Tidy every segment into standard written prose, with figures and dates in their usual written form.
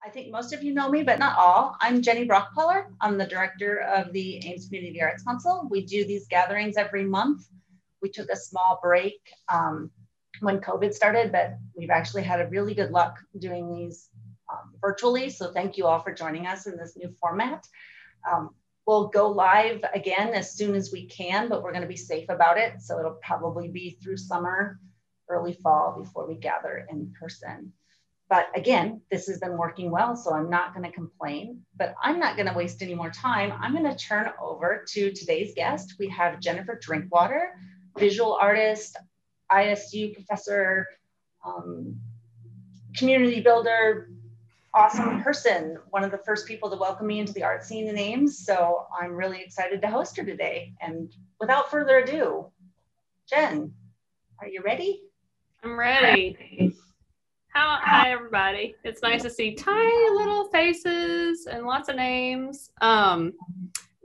I think most of you know me, but not all. I'm Jenny Brockpoller. I'm the director of the Ames Community Arts Council. We do these gatherings every month. We took a small break when COVID started, but we've actually had a really good luck doing these virtually. So thank you all for joining us in this new format. We'll go live again as soon as we can, but we're going to be safe about it. So it'll probably be through summer, early fall before we gather in person. But again, this has been working well, so I'm not going to complain, but I'm not going to waste any more time. I'm going to turn over to today's guest. We have Jennifer Drinkwater, visual artist, ISU professor, community builder, awesome person, one of the first people to welcome me into the art scene in Ames. So I'm really excited to host her today. And without further ado, Jen, are you ready? I'm ready. Hi, everybody. It's nice to see tiny little faces and lots of names.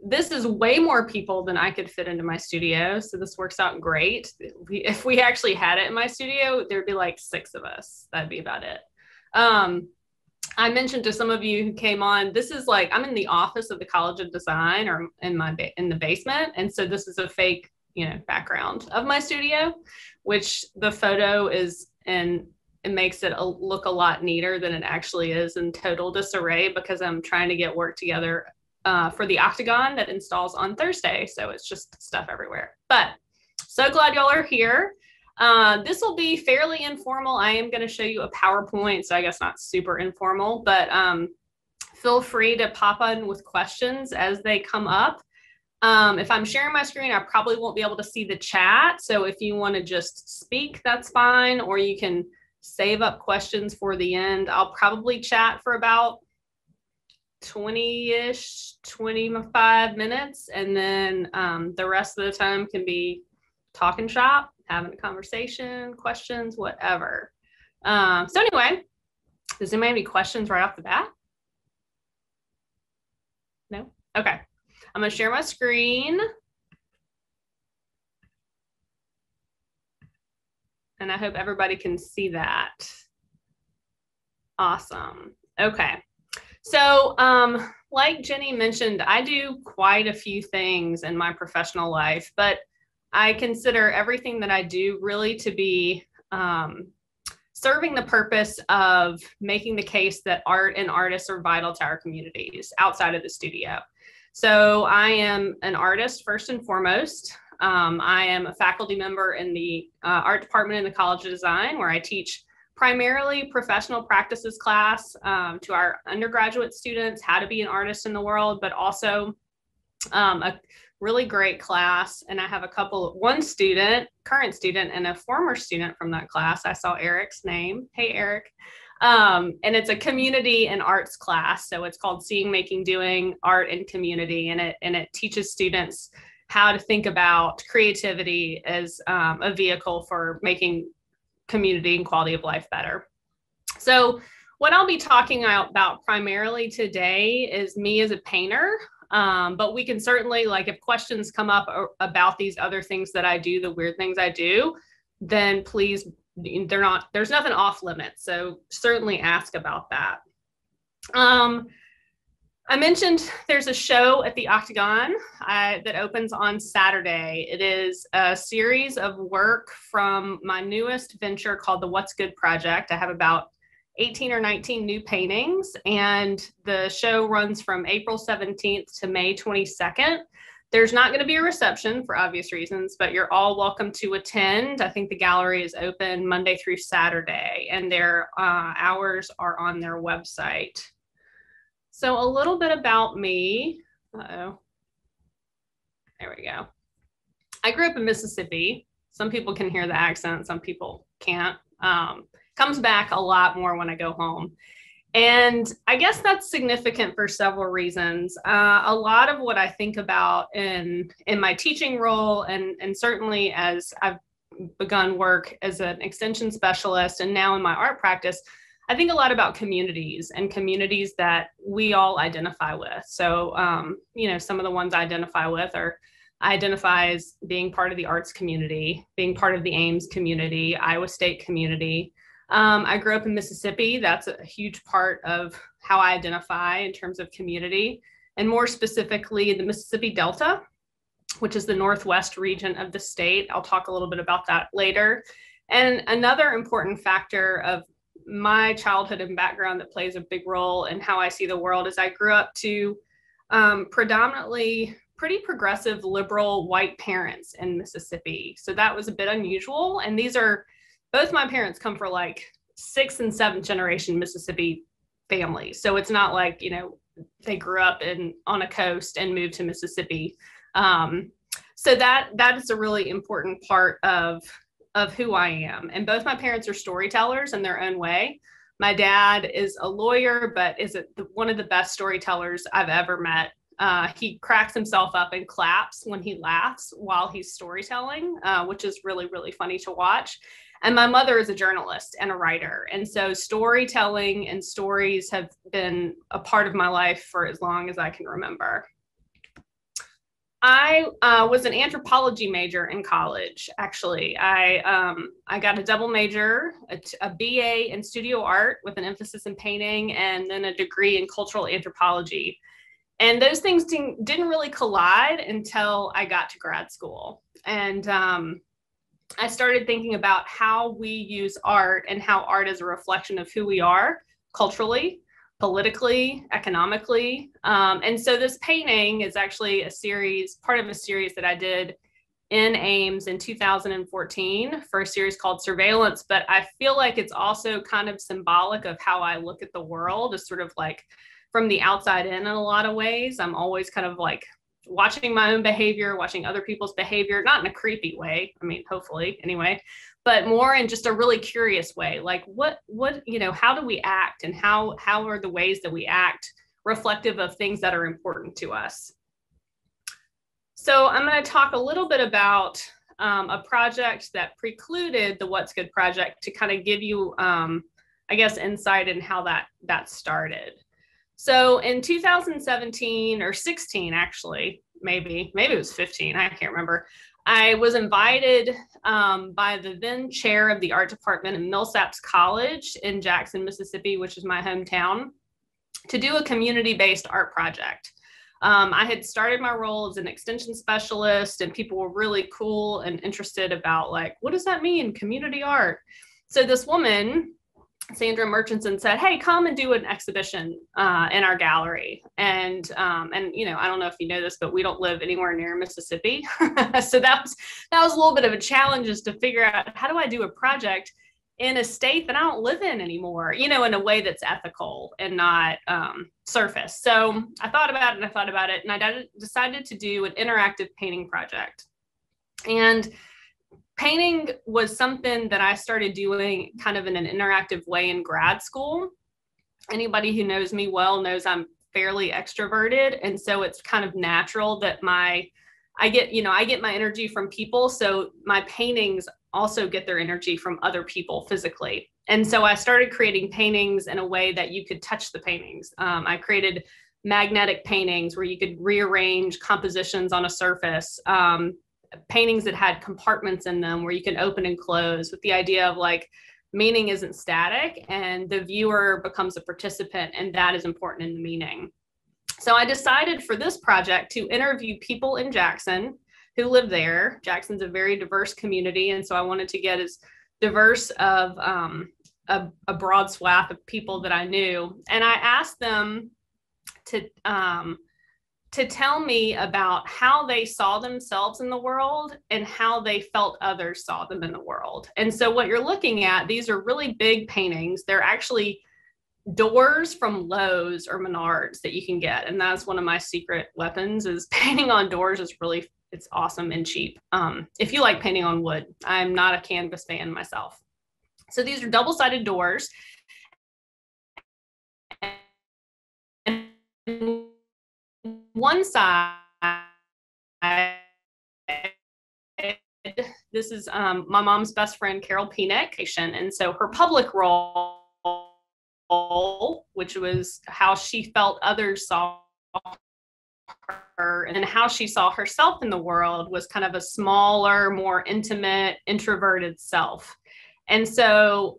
This is way more people than I could fit into my studio, so this works out great. If we actually had it in my studio, there'd be like 6 of us. That'd be about it. I mentioned to some of you who came on, this is like, I'm in the office of the College of Design or in the basement, and so this is a fake, background of my studio, which the photo is in. It makes it look a lot neater than it actually is in total disarray because I'm trying to get work together for the Octagon that installs on Thursday. So it's just stuff everywhere. But so glad y'all are here. This will be fairly informal. I am going to show you a PowerPoint, so I guess not super informal, but feel free to pop on with questions as they come up. If I'm sharing my screen, I probably won't be able to see the chat. So if you want to just speak, that's fine, or you can save up questions for the end. I'll probably chat for about 20-ish, 25 minutes. And then the rest of the time can be talking shop, having a conversation, questions, whatever. So anyway, does anybody have any questions right off the bat? No? Okay. I'm going to share my screen. And I hope everybody can see that. Awesome. Okay. So like Jenny mentioned, I do quite a few things in my professional life, but I consider everything that I do really to be serving the purpose of making the case that art and artists are vital to our communities outside of the studio. So I am an artist first and foremost. I am a faculty member in the art department in the College of Design, where I teach primarily professional practices class to our undergraduate students, how to be an artist in the world, but also a really great class. And I have one student, current student, and a former student from that class. I saw Eric's name. Hey, Eric. And it's a community and arts class. So it's called Seeing, Making, Doing, Art and Community. And it teaches students how to think about creativity as a vehicle for making community and quality of life better. So what I'll be talking about primarily today is me as a painter, but we can certainly, like, if questions come up about these other things that I do, the weird things I do, then please, there's nothing off limits. So certainly ask about that. I mentioned there's a show at the Octagon that opens on Saturday. It is a series of work from my newest venture called the What's Good Project. I have about 18 or 19 new paintings, and the show runs from April 17th to May 22nd. There's not going to be a reception for obvious reasons, but you're all welcome to attend. I think the gallery is open Monday through Saturday, and their hours are on their website. So a little bit about me. Uh-oh. There we go. I grew up in Mississippi. Some people can hear the accent, some people can't. Comes back a lot more when I go home. And I guess that's significant for several reasons. A lot of what I think about in my teaching role, and certainly as I've begun work as an extension specialist and now in my art practice, I think a lot about communities and communities that we all identify with. So, some of the ones I identify with are, I identify as being part of the arts community, being part of the Ames community, Iowa State community. I grew up in Mississippi. That's a huge part of how I identify in terms of community, and more specifically the Mississippi Delta, which is the northwest region of the state. I'll talk a little bit about that later. And another important factor of my childhood and background that plays a big role in how I see the world is I grew up to predominantly pretty progressive, liberal, white parents in Mississippi. So that was a bit unusual. And these are, both my parents come from like 6th and 7th generation Mississippi families. So it's not like, you know, they grew up on a coast and moved to Mississippi. So that is a really important part of who I am. And both my parents are storytellers in their own way. My dad is a lawyer, but is one of the best storytellers I've ever met. He cracks himself up and claps when he laughs while he's storytelling, which is really, really funny to watch. And my mother is a journalist and a writer. And so storytelling and stories have been a part of my life for as long as I can remember. I was an anthropology major in college, actually. I got a double major, a BA in studio art with an emphasis in painting, and then a degree in cultural anthropology. And those things didn't really collide until I got to grad school. And I started thinking about how we use art and how art is a reflection of who we are culturally, politically, economically. And so this painting is actually part of a series that I did in Ames in 2014 for a series called Surveillance. But I feel like it's also kind of symbolic of how I look at the world, as sort of like from the outside in a lot of ways. I'm always kind of like watching my own behavior, watching other people's behavior, not in a creepy way. I mean, hopefully anyway, but more in just a really curious way. Like what, you know, how do we act, and how are the ways that we act reflective of things that are important to us? So I'm going to talk a little bit about a project that precluded the What's Good project to kind of give you, I guess, insight in how that started. So in 2017 or 16, actually, maybe it was 15, I can't remember. I was invited by the then chair of the art department in Millsaps College in Jackson, Mississippi, which is my hometown, to do a community-based art project. I had started my role as an extension specialist, and people were really cool and interested about like, what does that mean, community art? So this woman, Sandra Murchison, said, "Hey, come and do an exhibition in our gallery." And you know, I don't know if you know this, but we don't live anywhere near Mississippi, so that was a little bit of a challenge, is to figure out, how do I do a project in a state that I don't live in anymore, you know, in a way that's ethical and not surface. So I thought about it, and I decided to do an interactive painting project. And painting was something that I started doing kind of in an interactive way in grad school. Anybody who knows me well knows I'm fairly extroverted. And so it's kind of natural that I get my energy from people. So my paintings also get their energy from other people physically. And so I started creating paintings in a way that you could touch the paintings. I created magnetic paintings where you could rearrange compositions on a surface. Paintings that had compartments in them where you can open and close, with the idea of like, meaning isn't static and the viewer becomes a participant, and that is important in the meaning. So I decided for this project to interview people in Jackson who live there. Jackson's a very diverse community, and so I wanted to get as diverse of a broad swath of people that I knew. And I asked them to tell me about how they saw themselves in the world and how they felt others saw them in the world. And so what you're looking at, these are really big paintings. They're actually doors from Lowe's or Menards that you can get. And that's one of my secret weapons, is painting on doors is really, it's awesome and cheap. If you like painting on wood. I'm not a canvas fan myself. So these are double-sided doors. And one side, this is my mom's best friend, Carol Penick, and so her public role, which was how she felt others saw her and how she saw herself in the world, was kind of a smaller, more intimate, introverted self. And so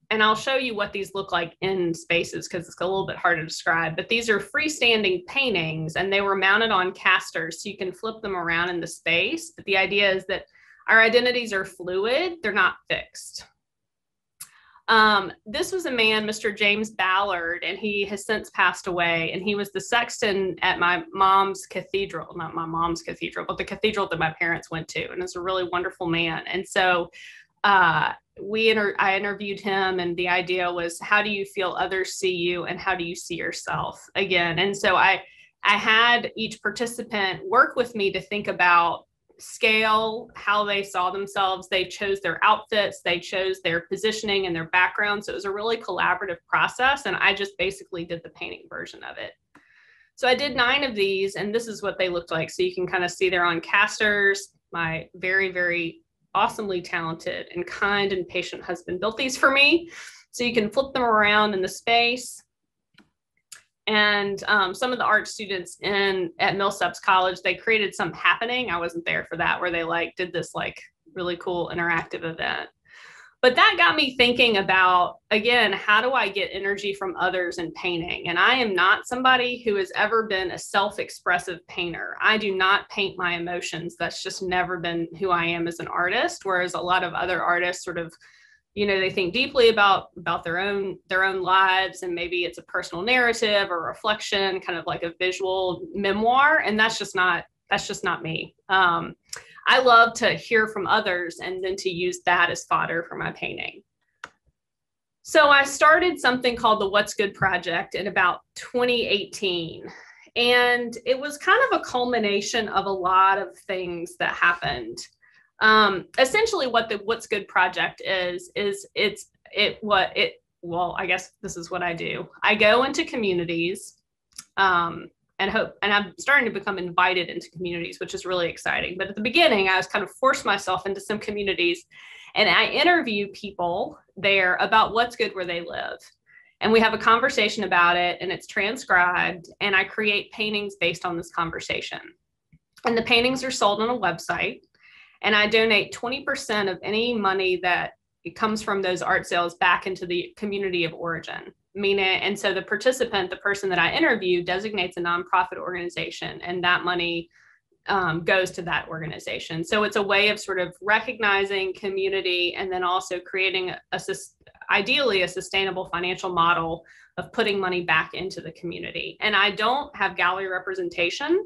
and I'll show you what these look like in spaces because it's a little bit hard to describe, but these are freestanding paintings and they were mounted on casters so you can flip them around in the space. But the idea is that our identities are fluid, they're not fixed. This was a man, Mr. James Ballard, and he has since passed away. And he was the sexton at my mom's cathedral, not my mom's cathedral, but the cathedral that my parents went to. And it's a really wonderful man. And so I interviewed him, and the idea was, how do you feel others see you, and how do you see yourself again? And so I had each participant work with me to think about scale, how they saw themselves. They chose their outfits, they chose their positioning and their background. So it was a really collaborative process, and I just basically did the painting version of it. So I did 9 of these, and this is what they looked like. So you can kind of see they're on casters. My very, very awesomely talented and kind and patient husband built these for me. So you can flip them around in the space. And some of the art students at Millsaps College, they created some happening. I wasn't there for that, where they did this really cool interactive event. But that got me thinking about, again, how do I get energy from others in painting? And I am not somebody who has ever been a self-expressive painter. I do not paint my emotions. That's just never been who I am as an artist. Whereas a lot of other artists sort of, they think deeply about their own lives, and maybe it's a personal narrative or reflection, kind of like a visual memoir. And that's just not me. I love to hear from others and then to use that as fodder for my painting. So I started something called the What's Good Project in about 2018. And it was kind of a culmination of a lot of things that happened. Essentially what the What's Good Project is well, I guess this is what I do. I go into communities, and I'm starting to become invited into communities, which is really exciting. But at the beginning, I was kind of forced myself into some communities, and I interview people there about what's good where they live. And we have a conversation about it, and it's transcribed, and I create paintings based on this conversation. And the paintings are sold on a website, and I donate 20% of any money that it comes from those art sales back into the community of origin. And so the participant, the person that I interview, designates a nonprofit organization, and that money goes to that organization. So it's a way of sort of recognizing community, and then also creating ideally a sustainable financial model of putting money back into the community. And I don't have gallery representation,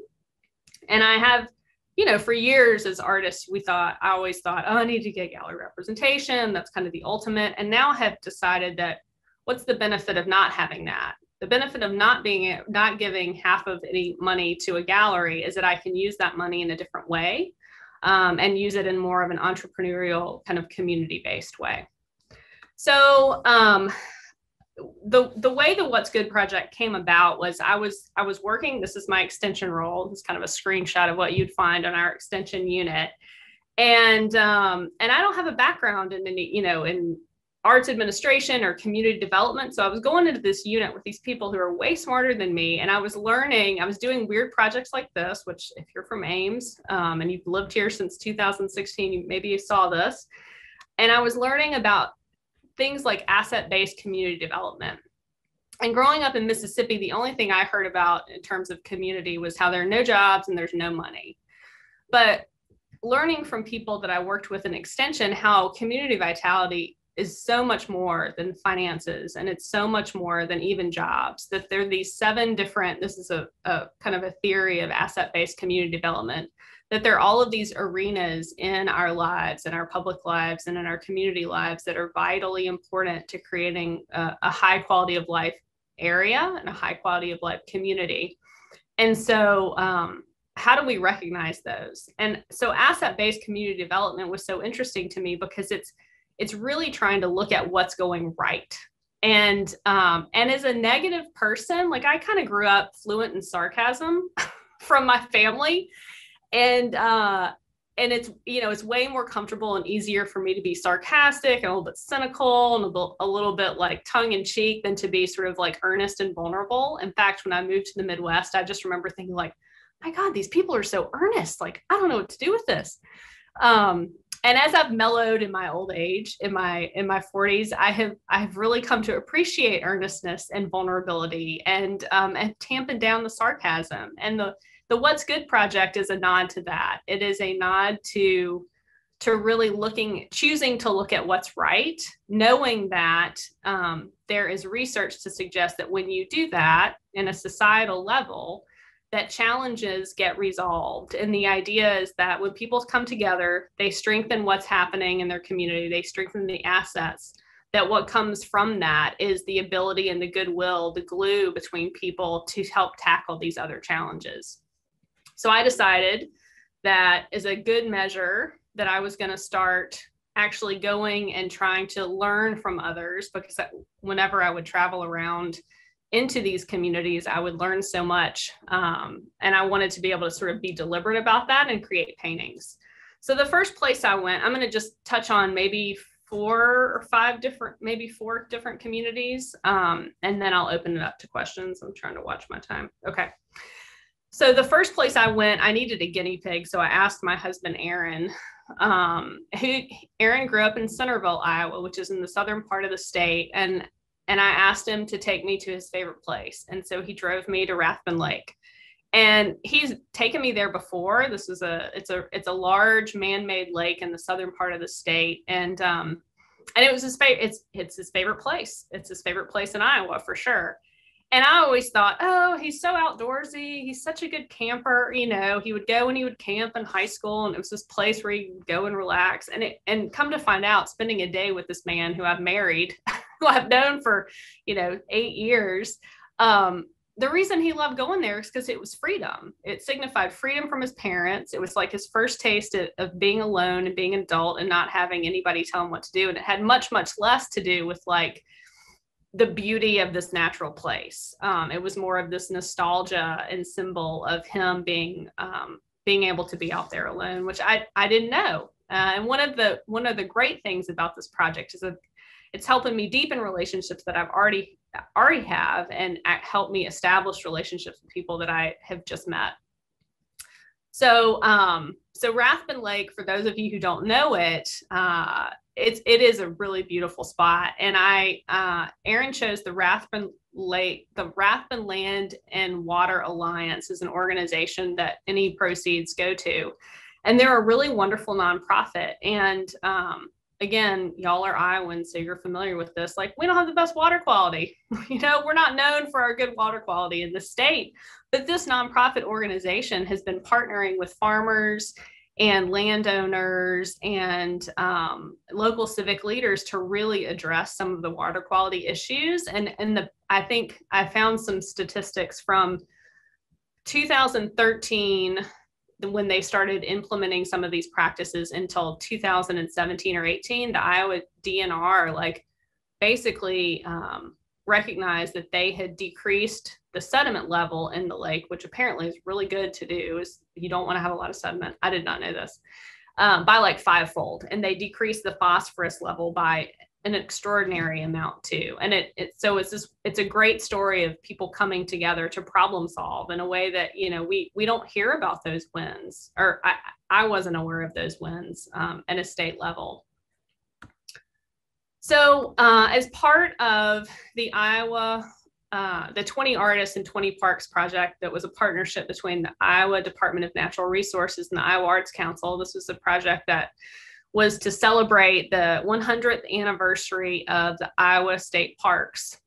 and I have, for years as artists, I always thought, oh, I need to get gallery representation. That's kind of the ultimate. And now I have decided that, what's the benefit of not having that? The benefit of not giving half of any money to a gallery is that I can use that money in a different way, and use it in more of an entrepreneurial kind of community-based way. So the way the What's Good Project came about was I was working, this is my extension role. It's kind of a screenshot of what you'd find on our extension unit. And I don't have a background in any, in arts administration or community development. So I was going into this unit with these people who are way smarter than me. And I was doing weird projects like this, which if you're from Ames, and you've lived here since 2016, maybe you saw this. And I was learning about things like asset-based community development. And growing up in Mississippi, the only thing I heard about in terms of community was how there are no jobs and there's no money. But learning from people that I worked with in extension, how community vitality is so much more than finances, and it's so much more than even jobs, that there are these 7 different, this is a kind of a theory of asset-based community development, that there are all of these arenas in our lives, in our public lives, and in our community lives that are vitally important to creating a high quality of life area and a high quality of life community. And so how do we recognize those? And so asset-based community development was so interesting to me because it's really trying to look at what's going right. And as a negative person, I kind of grew up fluent in sarcasm from my family. And it's, it's way more comfortable and easier for me to be sarcastic and a little bit cynical and a little bit tongue in cheek than to be sort of earnest and vulnerable. In fact, when I moved to the Midwest, I just remember thinking my God, these people are so earnest. I don't know what to do with this. And as I've mellowed in my old age, in my 40s, I have really come to appreciate earnestness and vulnerability, and tamping down the sarcasm. And the What's Good project is a nod to that. It is a nod to really choosing to look at what's right, knowing that there is research to suggest that when you do that in a societal level, that challenges get resolved. And the idea is that when people come together, they strengthen what's happening in their community, they strengthen the assets, that what comes from that is the ability and the goodwill, the glue between people to help tackle these other challenges. So I decided that as a good measure that I was going to start actually going and trying to learn from others, because whenever I would travel around into these communities, I would learn so much. And I wanted to be able to sort of be deliberate about that and create paintings. So the first place I went, I'm going to just touch on maybe four different communities. And then I'll open it up to questions. I'm trying to watch my time. Okay. So the first place I went, I needed a guinea pig. So I asked my husband, Aaron, Aaron grew up in Centerville, Iowa, which is in the southern part of the state. And I asked him to take me to his favorite place. And so he drove me to Rathbun Lake. And he's taken me there before. This is it's a large man-made lake in the southern part of the state. And it was it's his favorite place. It's his favorite place in Iowa for sure. And I always thought, oh, he's so outdoorsy. He's such a good camper. You know, he would go and he would camp in high school, and it was this place where he would go and relax. And come to find out, spending a day with this man who I've married, who I've known for, 8 years, the reason he loved going there is because it was freedom. It signified freedom from his parents. It was like his first taste of being alone and being an adult and not having anybody tell him what to do. And it had much, much less to do with like the beauty of this natural place. It was more of this nostalgia and symbol of him being able to be out there alone, which I didn't know. And one of the great things about this project is that it's helping me deepen relationships that I've already have, and help me establish relationships with people that I have just met. So Rathbun Lake, for those of you who don't know it, it is a really beautiful spot. And Aaron chose the Rathbun Land and Water Alliance is an organization that any proceeds go to. And they're a really wonderful nonprofit. And again, y'all are Iowans, so you're familiar with this. Like, we don't have the best water quality. We're not known for our good water quality in the state. But this nonprofit organization has been partnering with farmers and landowners and local civic leaders to really address some of the water quality issues. I think I found some statistics from 2013, when they started implementing some of these practices, until 2017 or 18, the Iowa DNR basically recognized that they had decreased the sediment level in the lake, which apparently is really good to do. Is you don't want to have a lot of sediment. I did not know this, by 5-fold, and they decreased the phosphorus level by an extraordinary amount too. And it's a great story of people coming together to problem solve in a way that, we don't hear about those wins, or I wasn't aware of those wins at a state level. So as part of the the 20 Artists and 20 Parks project, that was a partnership between the Iowa Department of Natural Resources and the Iowa Arts Council. This was a project that was to celebrate the 100th anniversary of the Iowa State Parks.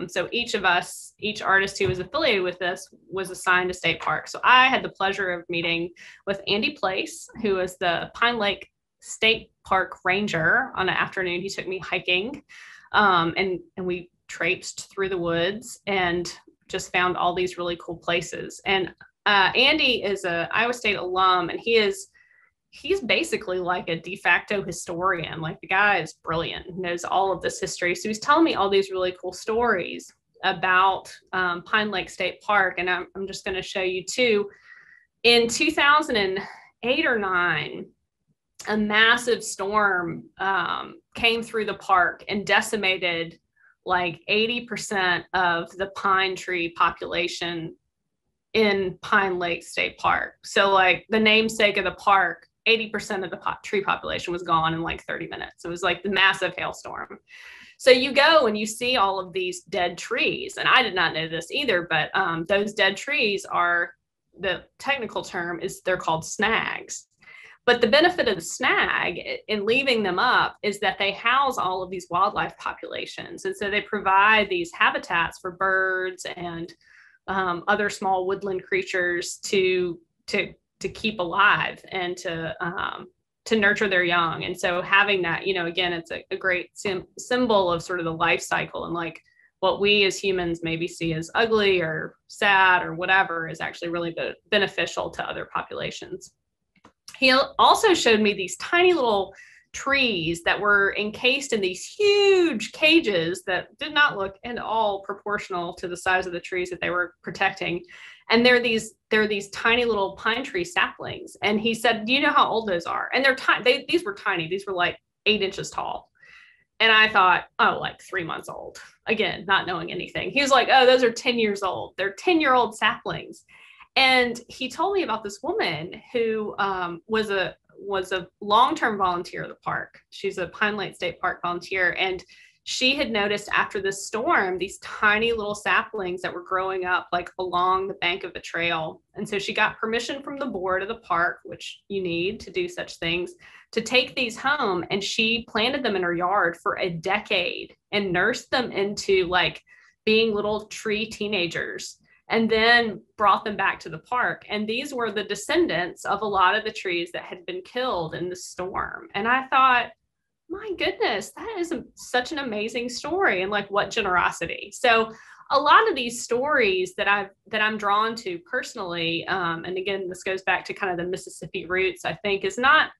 So each artist who was affiliated with this was assigned a state park. So I had the pleasure of meeting with Andy Place, who is the Pine Lake State Park Ranger. On an afternoon, he took me hiking, and we traipsed through the woods and just found all these really cool places. And Andy is an Iowa State alum, and he's basically like a de facto historian. Like, the guy is brilliant, knows all of this history. So he's telling me all these really cool stories about Pine Lake State Park. And I'm just going to show you two. In 2008 or 9, a massive storm came through the park and decimated 80% of the pine tree population in Pine Lake State Park. So the namesake of the park 80% of the tree population was gone in like 30 minutes. It was like the massive hailstorm. So you go and you see all of these dead trees. And I did not know this either, but those dead trees are, the technical term is they're called snags. But the benefit of the snag in leaving them up is that they house all of these wildlife populations. And so they provide these habitats for birds and other small woodland creatures to keep alive and to nurture their young. And so having that, you know, again, it's a great symbol of sort of the life cycle, and like what we as humans maybe see as ugly or sad or whatever is actually really beneficial to other populations. He also showed me these tiny little trees that were encased in these huge cages that did not look at all proportional to the size of the trees that they were protecting. And they're these tiny little pine tree saplings. And he said, do you know how old those are? And they're tiny. These were tiny. These were like 8 inches tall. And I thought, oh, like 3 months old. Again, not knowing anything. He was like, oh, those are 10 years old. They're 10-year-old saplings. And he told me about this woman who was a long-term volunteer of the park. She's a Pine Lake State Park volunteer. And she had noticed after this storm, these tiny little saplings that were growing up like along the bank of the trail. And so she got permission from the board of the park, which you need to do such things, to take these home. And she planted them in her yard for a decade and nursed them into like being little tree teenagers, and then brought them back to the park. And these were the descendants of a lot of the trees that had been killed in the storm. And I thought, my goodness, that is such an amazing story, and like what generosity. So a lot of these stories that I'm drawn to personally, and again, this goes back to kind of the Mississippi roots, I think, is not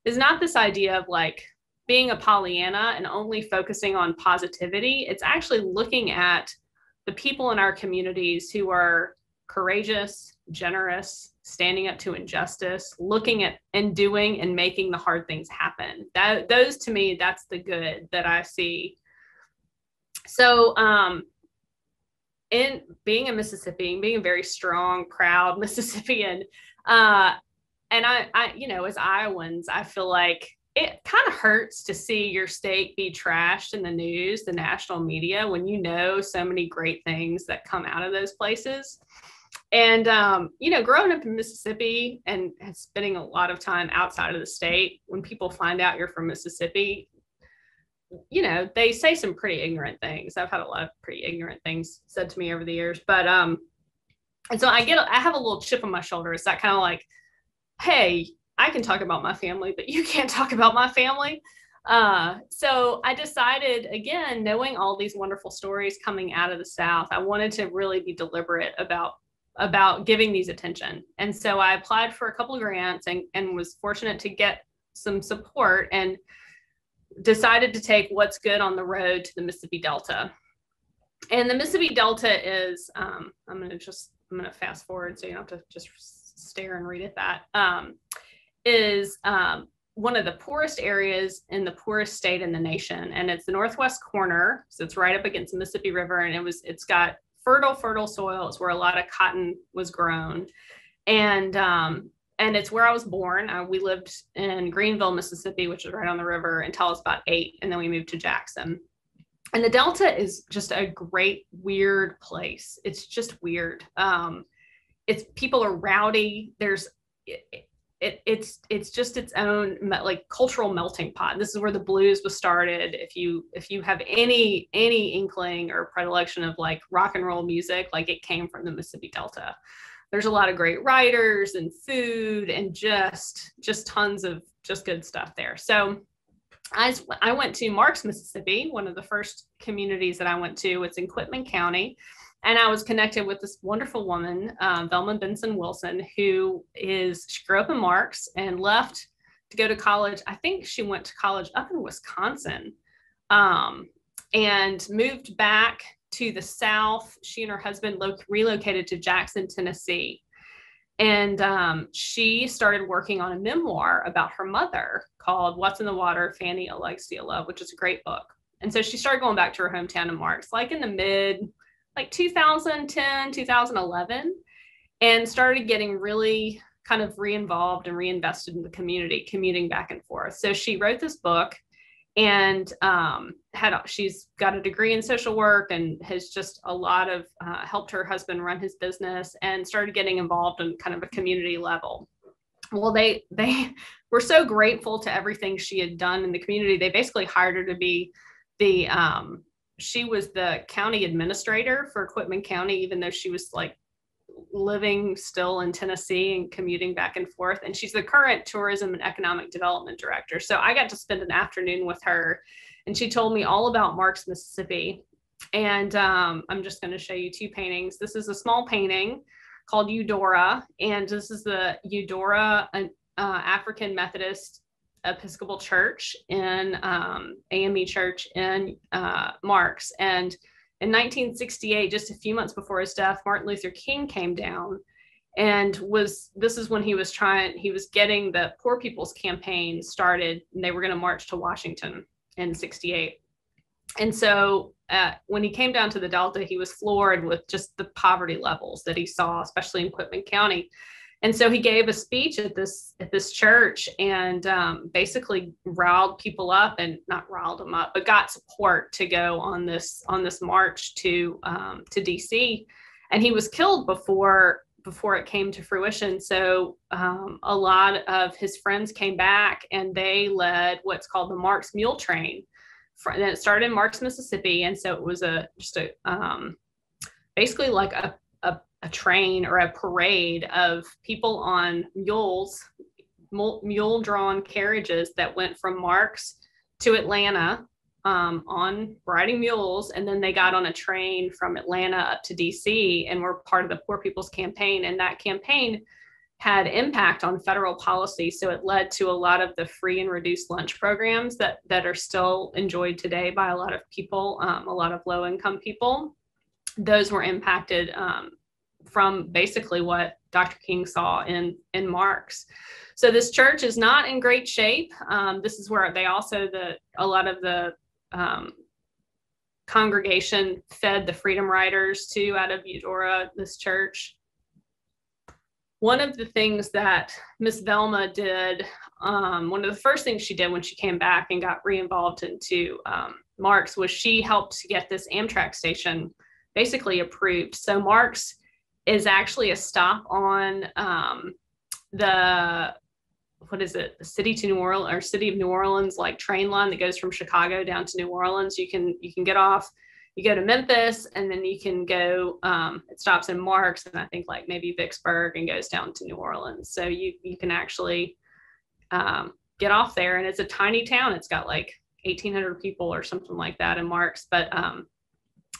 this idea of like being a Pollyanna and only focusing on positivity. It's actually looking at the people in our communities who are courageous, generous, standing up to injustice, looking at and doing and making the hard things happen. Those to me, that's the good that I see. So in being a Mississippian, being a very strong, proud Mississippian, and I, you know, as Iowans, I feel like it kind of hurts to see your state be trashed in the news, the national media, when you know so many great things that come out of those places. And, you know, growing up in Mississippi and spending a lot of time outside of the state, when people find out you're from Mississippi, you know, they say some pretty ignorant things. I've had a lot of pretty ignorant things said to me over the years, but, and so I have a little chip on my shoulder. It's that kind of like, hey, I can talk about my family, but you can't talk about my family. So I decided, again, knowing all these wonderful stories coming out of the South, I wanted to really be deliberate about giving these attention. And so I applied for a couple of grants and was fortunate to get some support and decided to take What's Good on the Road to the Mississippi Delta. And the Mississippi Delta is, I'm going to fast forward so you don't have to just stare and read at that. Is one of the poorest areas in the poorest state in the nation. And it's the northwest corner. So it's right up against the Mississippi River. And it's got fertile soil. It's where a lot of cotton was grown. And it's where I was born. We lived in Greenville, Mississippi, which is right on the river, until I was about 8. And then we moved to Jackson. And the Delta is just a great, weird place. It's just weird. People are rowdy. It's just its own like cultural melting pot. This is where the blues was started. If you have any inkling or predilection of like rock and roll music, like it came from the Mississippi Delta. There's a lot of great writers and food and just tons of just good stuff there. So I went to Marks, Mississippi, one of the first communities that I went to. It's in Quitman County. And I was connected with this wonderful woman, Velma Benson Wilson, she grew up in Marks and left to go to college. I think she went to college up in Wisconsin, and moved back to the South. She and her husband relocated to Jackson, Tennessee. And she started working on a memoir about her mother called What's in the Water, Fanny Alexia Love, which is a great book. And so she started going back to her hometown in Marks, like in the like 2010, 2011, and started getting really kind of re-involved and reinvested in the community, commuting back and forth. So she wrote this book, and she's got a degree in social work, and has just a lot of helped her husband run his business, and started getting involved in kind of a community level. Well, they were so grateful to everything she had done in the community. They basically hired her to be she was the county administrator for Quitman County, even though she was like living still in Tennessee and commuting back and forth. And she's the current tourism and economic development director. So I got to spend an afternoon with her, and she told me all about Marks, Mississippi. And I'm just going to show you two paintings. This is a small painting called Eudora, and this is the Eudora African Methodist Episcopal Church in AME Church in Marks. And in 1968, just a few months before his death, Martin Luther King came down, and this is when he was getting the Poor People's Campaign started, and they were going to march to Washington in 68. And so when he came down to the Delta, he was floored with just the poverty levels that he saw, especially in Quitman County. And so he gave a speech at this church, and basically riled people up, and not riled them up, but got support to go on this march to DC. And he was killed before it came to fruition. So a lot of his friends came back, and they led what's called the Marks Mule Train. And it started in Marks, Mississippi, and so it was basically like a train or a parade of people on mule-drawn carriages that went from Marks to Atlanta on riding mules, and then they got on a train from Atlanta up to DC and were part of the Poor People's Campaign. And that campaign had impact on federal policy, so it led to a lot of the free and reduced lunch programs that are still enjoyed today by a lot of people, a lot of low-income people. Those were impacted from basically what Dr. King saw in Marks. So this church is not in great shape. This is where they also, a lot of the congregation fed the Freedom Riders too out of Eudora, this church. One of the things that Miss Velma did, one of the first things she did when she came back and got re-involved into Marks, was she helped to get this Amtrak station basically approved. So Marks is actually a stop on the City of New Orleans like train line that goes from Chicago down to New Orleans. You can get off, you go to Memphis, and then you can go, it stops in Marks, and I think like maybe Vicksburg, and goes down to New Orleans. So you can actually get off there, and it's a tiny town. It's got like 1,800 people or something like that in Marks. But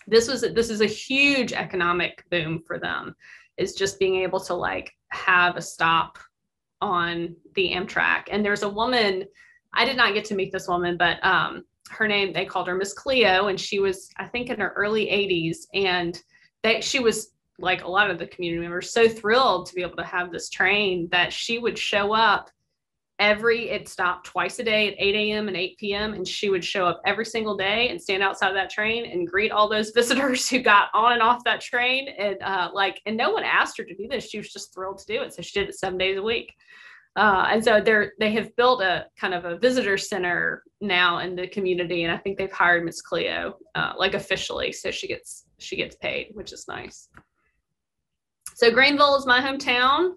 this is a huge economic boom for them, is just being able to like have a stop on the Amtrak. And there's a woman, I did not get to meet this woman, but her name, they called her Miss Cleo, and she was, I think, in her early 80s, and she was, like a lot of the community members, so thrilled to be able to have this train that she would show up it stopped twice a day at 8 a.m. and 8 p.m. And she would show up every single day and stand outside that train and greet all those visitors who got on and off that train. And and no one asked her to do this. She was just thrilled to do it. So she did it 7 days a week. And so they have built a kind of a visitor center now in the community. And I think they've hired Miss Cleo, like officially. So she gets paid, which is nice. So Greenville is my hometown.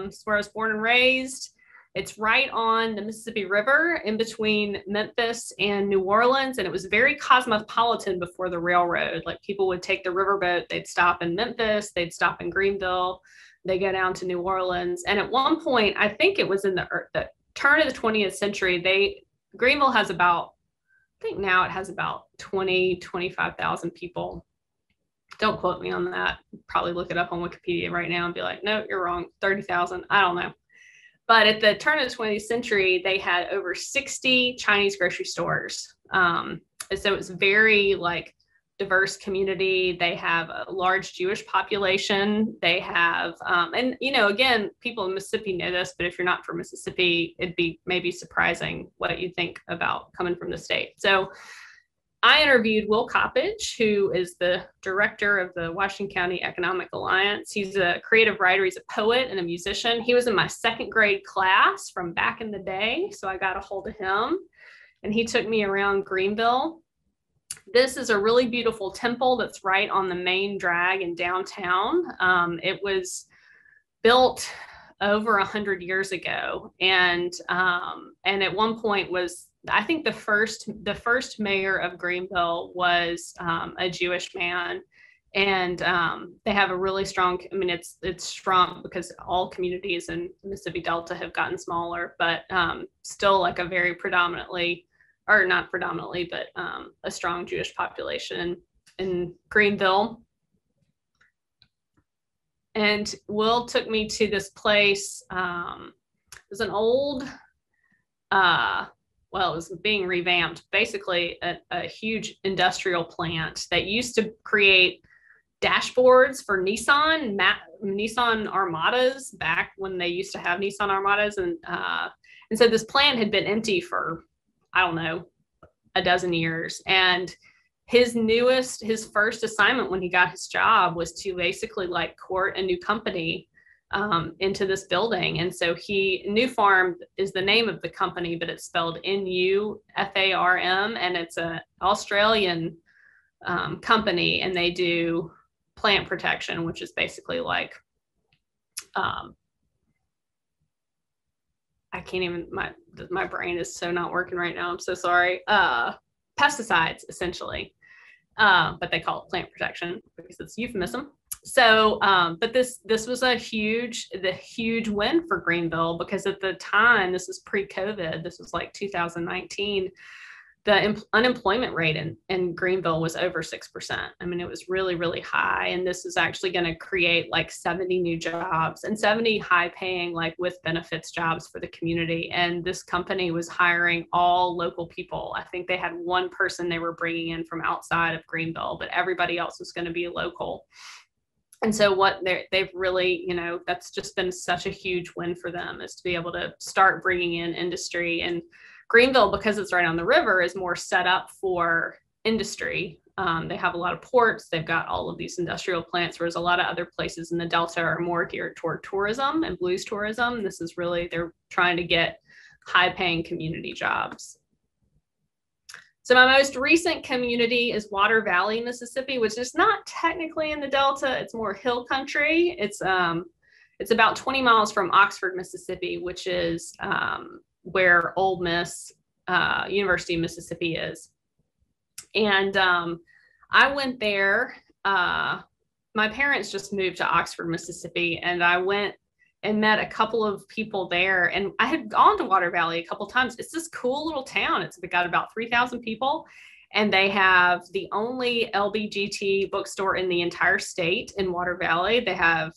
It's where I was born and raised. It's right on the Mississippi River in between Memphis and New Orleans. And it was very cosmopolitan before the railroad. Like people would take the riverboat, they'd stop in Memphis, they'd stop in Greenville, they go down to New Orleans. And at one point, I think it was in the turn of the 20th century, Greenville has about, I think now it has about 25,000 people. Don't quote me on that. Probably look it up on Wikipedia right now and be like, no, you're wrong, 30,000. I don't know. But at the turn of the 20th century, they had over 60 Chinese grocery stores. And so it's very like diverse community. They have a large Jewish population. They have, and again, people in Mississippi know this, but if you're not from Mississippi, it'd be maybe surprising what you think about coming from the state. So I interviewed Will Coppage, who is the director of the Washington County Economic Alliance. He's a creative writer. He's a poet and a musician. He was in my second grade class from back in the day, so I got a hold of him, and he took me around Greenville. This is a really beautiful temple that's right on the main drag in downtown. It was built over 100 years ago, and at one point was, I think the first mayor of Greenville was a Jewish man, and they have a really strong. I mean, it's strong because all communities in the Mississippi Delta have gotten smaller, but still like a very predominantly, or not predominantly, but a strong Jewish population in Greenville. And Will took me to this place. It was an old, well, it was being revamped, basically a huge industrial plant that used to create dashboards for Nissan Armadas back when they used to have Nissan Armadas. And so this plant had been empty for, I don't know, a dozen years. And his first assignment when he got his job was to basically like court a new company into this building. And so New Farm is the name of the company, but it's spelled N-U-F-A-R-M, and it's an Australian company, and they do plant protection, which is basically like, I can't even, my brain is so not working right now. I'm so sorry. Pesticides, essentially. But they call it plant protection because it's a euphemism. So, but this was the huge win for Greenville, because at the time, this is pre-COVID, this was like 2019, the unemployment rate in Greenville was over 6%. I mean, it was really, really high. And this is actually going to create like 70 new jobs and 70 high paying, like with benefits jobs for the community. And this company was hiring all local people. I think they had one person they were bringing in from outside of Greenville, but everybody else was going to be local. And so what they've really, that's just been such a huge win for them, is to be able to start bringing in industry. And Greenville, because it's right on the river, is more set up for industry. They have a lot of ports. They've got all of these industrial plants, whereas a lot of other places in the Delta are more geared toward tourism and blues tourism. This is really, they're trying to get high paying community jobs. So my most recent community is Water Valley, Mississippi, which is not technically in the Delta. It's more hill country. It's about 20 miles from Oxford, Mississippi, which is where Ole Miss, University of Mississippi is. And I went there. My parents just moved to Oxford, Mississippi, and I went and met a couple of people there. And I had gone to Water Valley a couple of times. It's this cool little town. It's got about 3,000 people, and they have the only LBGT bookstore in the entire state in Water Valley. They have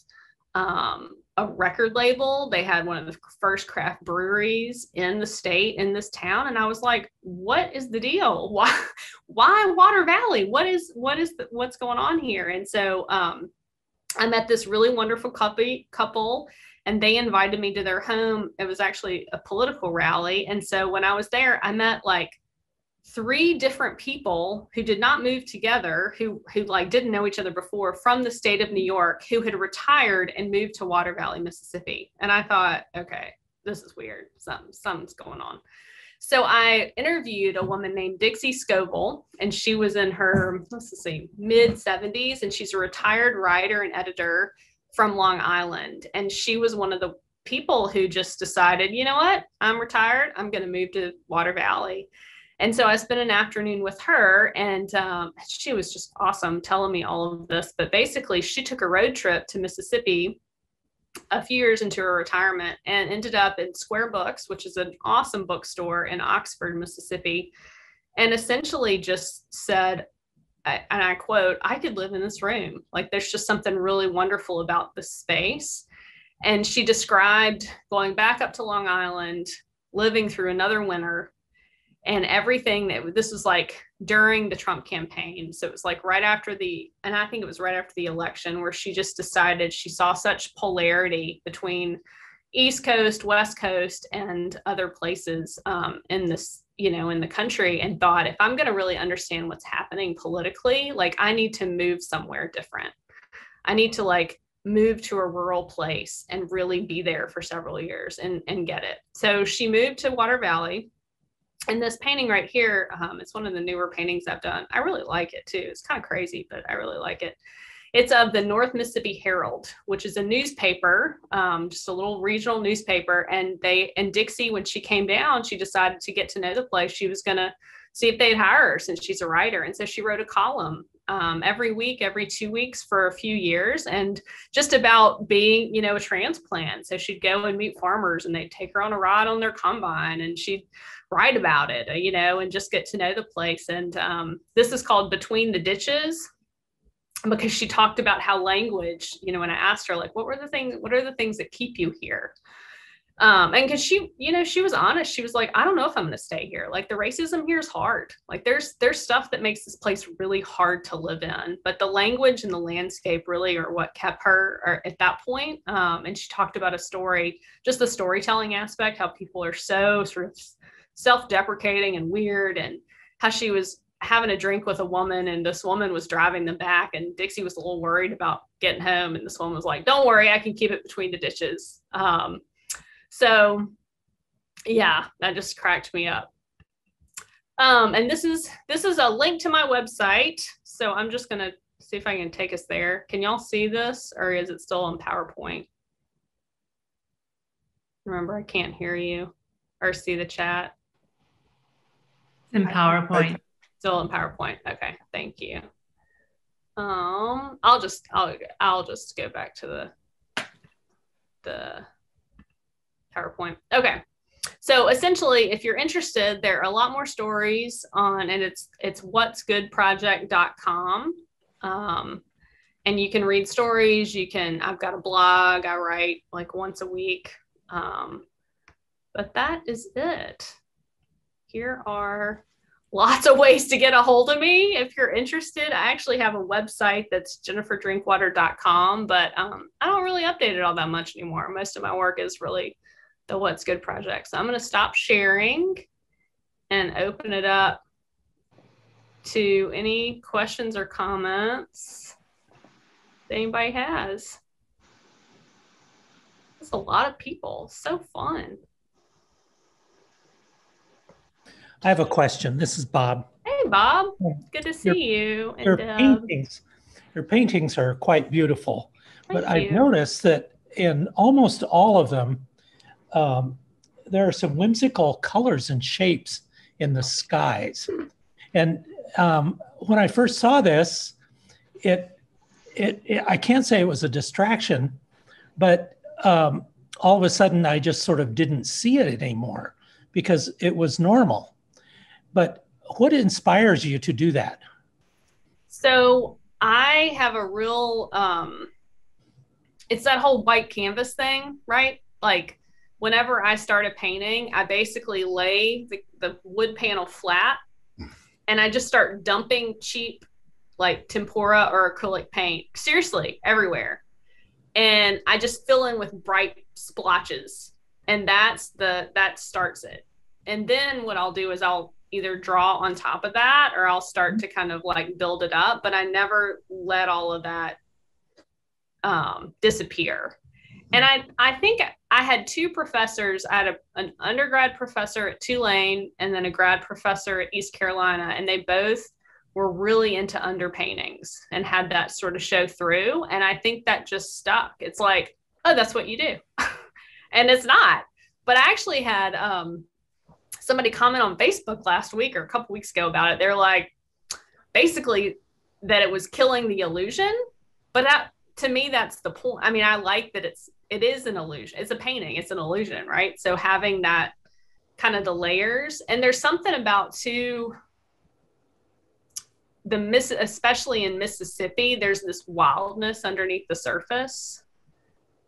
a record label. They had one of the first craft breweries in the state, in this town. And I was like, what is the deal? Why Water Valley? What's going on here? And so I met this really wonderful couple, and they invited me to their home. It was actually a political rally. And so when I was there, I met like 3 different people who did not move together, who like didn't know each other before, from the state of New York, who had retired and moved to Water Valley, Mississippi. And I thought, okay, this is weird. Something's going on. So I interviewed a woman named Dixie Scoville, and she was in her, mid 70s, and she's a retired writer and editor from Long Island. And she was one of the people who just decided, you know what, I'm retired. I'm going to move to Water Valley. And so I spent an afternoon with her, and she was just awesome telling me all of this. But basically, she took a road trip to Mississippi a few years into her retirement and ended up in Square Books, which is an awesome bookstore in Oxford, Mississippi, and essentially just said, and I quote, I could live in this room. Like, there's just something really wonderful about this space. And she described going back up to Long Island, living through another winter, and everything this was like during the Trump campaign. So it was like right after and I think it was right after the election, where she just decided she saw such polarity between, East Coast, West Coast, and other places in this, in the country, and thought, if I'm going to really understand what's happening politically, like I need to move somewhere different. I need to like move to a rural place and really be there for several years and get it. So she moved to Water Valley. And this painting right here, it's one of the newer paintings I've done. I really like it too. It's kind of crazy, but I really like it. It's of the North Mississippi Herald, which is a newspaper, just a little regional newspaper. And Dixie, when she came down, she decided to get to know the place. She was going to see if they'd hire her since she's a writer. And so she wrote a column every week, every 2 weeks for a few years, and just about being, a transplant. So she'd go and meet farmers and they'd take her on a ride on their combine and she'd write about it, and just get to know the place. And this is called Between the Ditches, because she talked about how language, when I asked her, like, what are the things that keep you here? And because she was honest. She was like, I don't know if I'm going to stay here. Like, the racism here is hard. Like there's stuff that makes this place really hard to live in, but the language and the landscape really are what kept her at that point. And she talked about a story, just the storytelling aspect, how people are so sort of self-deprecating and weird, and how she was having a drink with a woman and this woman was driving them back, and Dixie was a little worried about getting home, and this woman was like, don't worry, I can keep it between the ditches. So yeah, that just cracked me up. And this is a link to my website. So I'm just going to see if I can take us there. Can y'all see this, or is it still on PowerPoint? Remember, I can't hear you or see the chat. In PowerPoint. Still in PowerPoint. Okay, thank you. I'll just go back to the PowerPoint. Okay. So essentially, if you're interested, there are a lot more stories on, and it's whatsgoodproject.com. And you can read stories. I've got a blog. I write like once a week. But that is it. Here are lots of ways to get a hold of me if you're interested. I actually have a website that's jenniferdrinkwater.com, but I don't really update it all that much anymore. Most of my work is really the What's Good project. So I'm going to stop sharing and open it up to any questions or comments that anybody has. That's a lot of people. So fun. I have a question. This is Bob. Hey, Bob. Good to see you. Your paintings are quite beautiful, but I've noticed that in almost all of them, there are some whimsical colors and shapes in the skies. And when I first saw this, I can't say it was a distraction, but all of a sudden I just sort of didn't see it anymore because it was normal. But what inspires you to do that? So I have a real, it's that whole white canvas thing, right? Like whenever I start a painting, I basically lay the wood panel flat and I just start dumping cheap like tempera or acrylic paint, seriously, everywhere. And I just fill in with bright splotches, and that starts it. And then what I'll do is I'll either draw on top of that or I'll start to kind of like build it up, but I never let all of that disappear. And I think I had two professors. I had an undergrad professor at Tulane and then a grad professor at East Carolina, and they both were really into underpaintings and had that sort of show through. And I think that just stuck. It's like, oh, that's what you do. And it's not. But I actually had somebody comment on Facebook last week or a couple weeks ago about it. They're like, basically that it was killing the illusion. But that, to me, that's the point. I mean, I like that it is an illusion. It's a painting. It's an illusion, right? So having that kind of the layers, and there's something about too, especially in Mississippi, there's this wildness underneath the surface,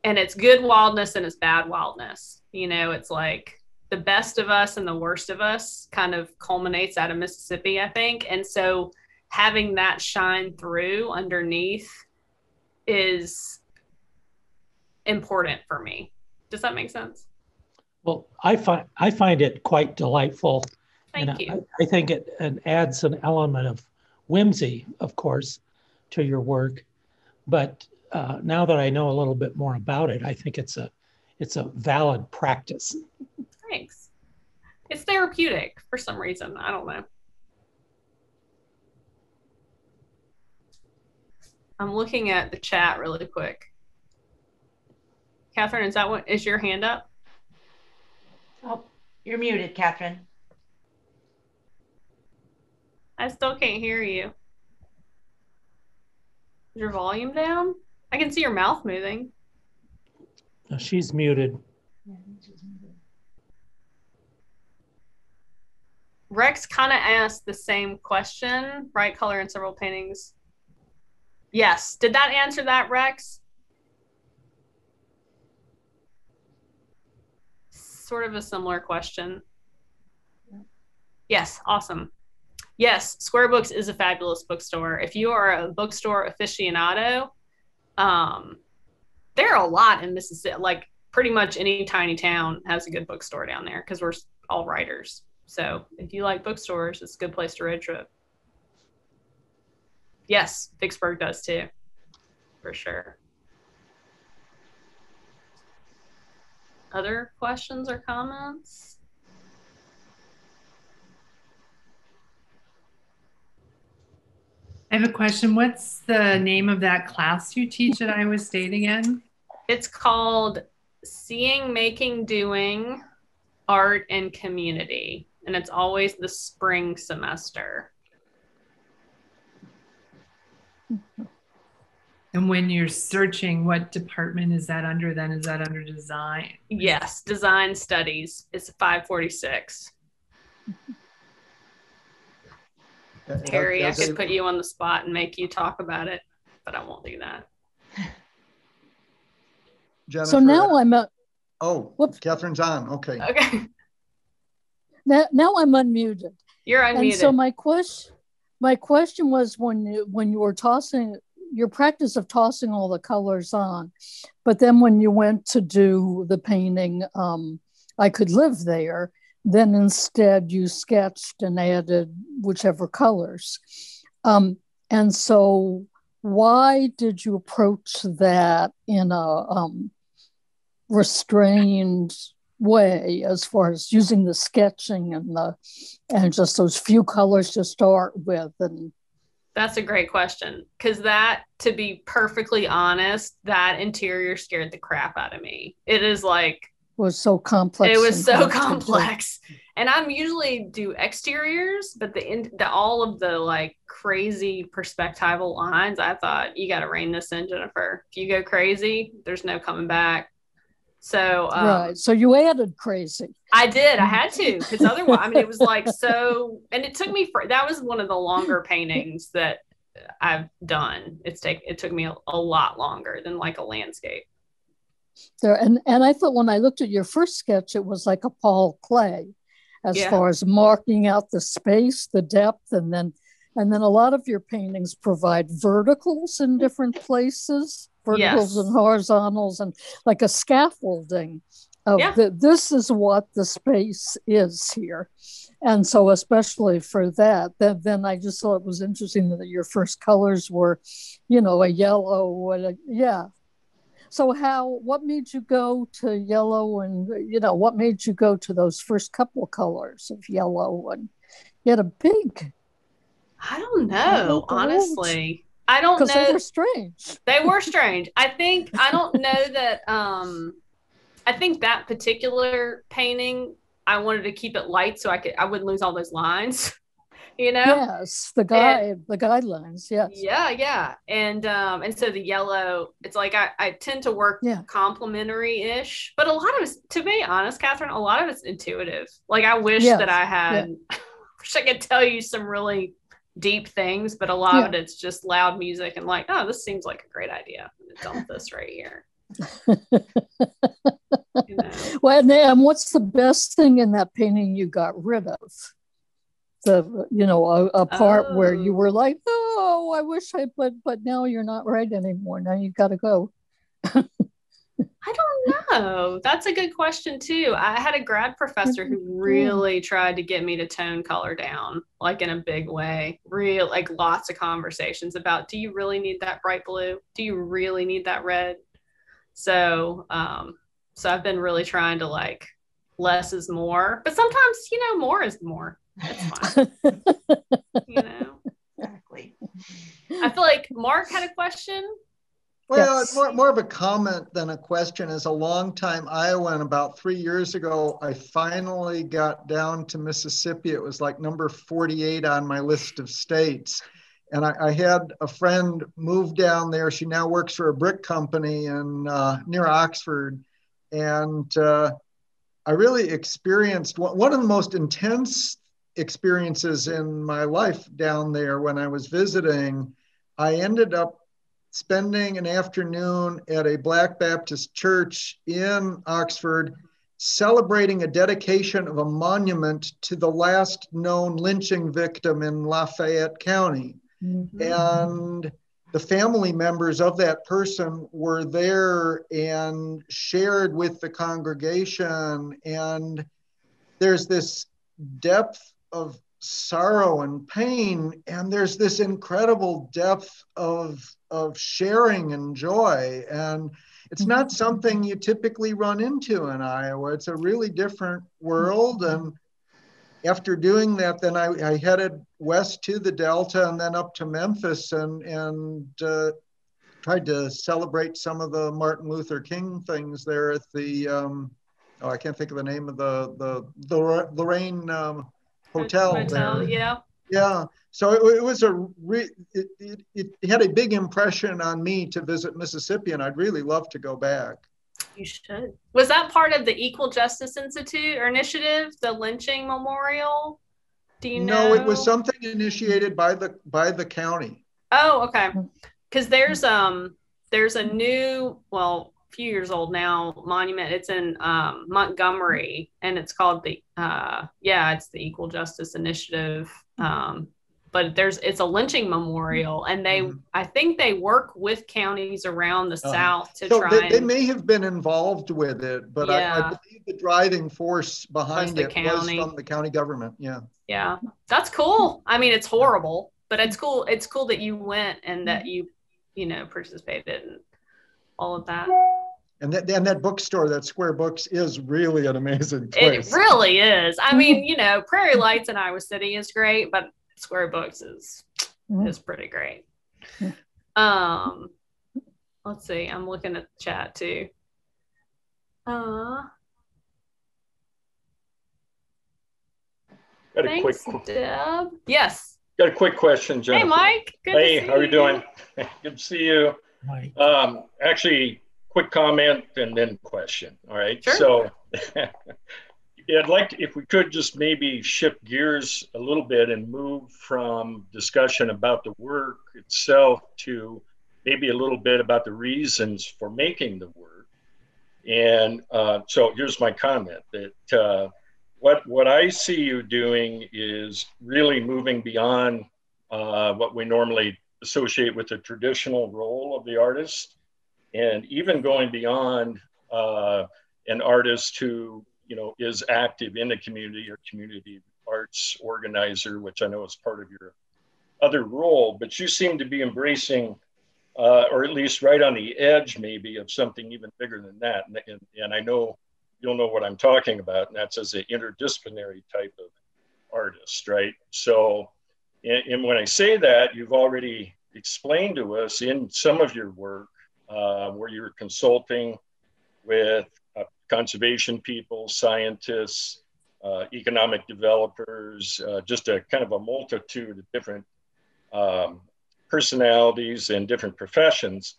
and it's good wildness and it's bad wildness. You know, it's like the best of us and the worst of us kind of culminates out of Mississippi, I think. And so having that shine through underneath is important for me. Does that make sense? Well, I find it quite delightful. Thank you. I think it adds an element of whimsy, of course, to your work. But now that I know a little bit more about it, I think it's a valid practice. Thanks. It's therapeutic for some reason. I don't know. I'm looking at the chat really quick. Catherine, is your hand up? Oh, you're muted, Catherine. I still can't hear you. Is your volume down? I can see your mouth moving. No, she's muted. Rex kind of asked the same question, bright color in several paintings. Yes. Did that answer that, Rex? Sort of a similar question. Yes. Awesome. Yes. Square Books is a fabulous bookstore. If you are a bookstore aficionado, there are a lot in Mississippi. Like pretty much any tiny town has a good bookstore down there because we're all writers. So if you like bookstores, it's a good place to road trip. Yes, Vicksburg does too, for sure. Other questions or comments? I have a question. What's the name of that class you teach at Iowa State again? It's called Seeing, Making, Doing, Art and Community. And it's always the spring semester. And when you're searching, what department is that under then? Is that under design? Yes, design studies. It's 546. Terry, I could put you on the spot and make you talk about it, but I won't do that. Jennifer, so now I'm a. Oh, whoops. Catherine's on. Okay. Okay. Now I'm unmuted. You're unmuted. And so my question was when you were tossing your practice of tossing all the colors on, but then when you went to do the painting, I Could Live There, then instead you sketched and added whichever colors. And so why did you approach that in a restrained way as far as using the sketching and just those few colors to start with? And that's a great question, because that, to be perfectly honest, that interior scared the crap out of me. It is like was so complex. It was so complex. And I'm usually do exteriors, but all of the like crazy perspectival lines, I thought, you got to rein this in, Jennifer. If you go crazy, there's no coming back. So right. So you added crazy. I did. I had to, because otherwise, I mean, it was like so. And it took me that was one of the longer paintings that I've done. It took me a lot longer than like a landscape. There and I thought when I looked at your first sketch, it was like a Paul Klee, as far as marking out the space, the depth, and then a lot of your paintings provide verticals in different places. Verticals and horizontals, and like a scaffolding of this is what the space is here. And so especially for that, then I just thought it was interesting that your first colors were, a yellow and So what made you go to yellow and, what made you go to those first couple of colors of yellow? And you had a big... I don't know, honestly. I don't know. Because they were strange. They were strange. I don't know that, I think that particular painting, I wanted to keep it light so I wouldn't lose all those lines, Yes, the guidelines, yes. Yeah. And so the yellow, it's like I tend to work complementary-ish, but a lot of it's, to be honest, Catherine, a lot of it's intuitive. Like I wish that I had, wish I could tell you some really deep things, but a lot of it's just loud music and like, oh, this seems like a great idea. Dump this right here. Well, and what's the best thing in that painting you got rid of? A part where you were like, oh, I wish but now you're not right anymore. Now you got to go. I don't know. That's a good question too. I had a grad professor who really tried to get me to tone color down, like in a big way. Real, like lots of conversations about, do you really need that bright blue? Do you really need that red? So, so I've been really trying to like less is more, but sometimes, you know, more is more. It's fine. You know, Exactly. I feel like Mark had a question. Well, Yes. more of a comment than a question. As a longtime Iowan, about 3 years ago, I finally got down to Mississippi. It was like number 48 on my list of states. And I had a friend move down there. She now works for a brick company in near Oxford. And I really experienced one of the most intense experiences in my life down there when I was visiting. I ended up spending an afternoon at a Black Baptist church in Oxford, celebrating a dedication of a monument to the last known lynching victim in Lafayette County. Mm-hmm. And the family members of that person were there and shared with the congregation. And there's this depth of sorrow and pain, and there's this incredible depth of sharing and joy. And it's not something you typically run into in Iowa. It's a really different world. And after doing that, then I headed west to the Delta and then up to Memphis and tried to celebrate some of the Martin Luther King things there at the, I can't think of the name of the Lorraine hotel there. Yeah. Yeah. So it was it had a big impression on me to visit Mississippi, and I'd really love to go back. You should. Was that part of the Equal Justice Institute or initiative, the lynching memorial? Do you know? No, it was something initiated by the county. Oh, okay. Because there's a new, well, a few years old now, monument. It's in Montgomery, and it's called it's the Equal Justice Initiative. But it's a lynching memorial, and I think they work with counties around the South to try. They may have been involved with it, but I believe the driving force behind it was from the county government. Yeah. Yeah, that's cool. I mean, it's horrible, but it's cool. It's cool that you went and that you participated in all of that. And that bookstore, that Square Books, is really an amazing place. It really is. I mean, Prairie Lights in Iowa City is great, but Square Books is pretty great. Let's see. I'm looking at the chat too. Thanks, Deb. Yes. Got a quick question, Jennifer. Hey, Mike. Hey, how are you doing? Good to see you. Mike. Actually, quick comment and then question. All right. Sure. So I'd like if we could just maybe shift gears a little bit and move from discussion about the work itself to maybe a little bit about the reasons for making the work. And so here's my comment that what I see you doing is really moving beyond what we normally associate with the traditional role of the artist, and even going beyond an artist who is active in the community or community arts organizer, which I know is part of your other role, but you seem to be embracing, or at least right on the edge maybe of something even bigger than that. And I know you'll know what I'm talking about, and that's as an interdisciplinary type of artist, right? So, and when I say that, you've already explained to us in some of your work where you're consulting with conservation people, scientists, economic developers, just a kind of a multitude of different personalities and different professions,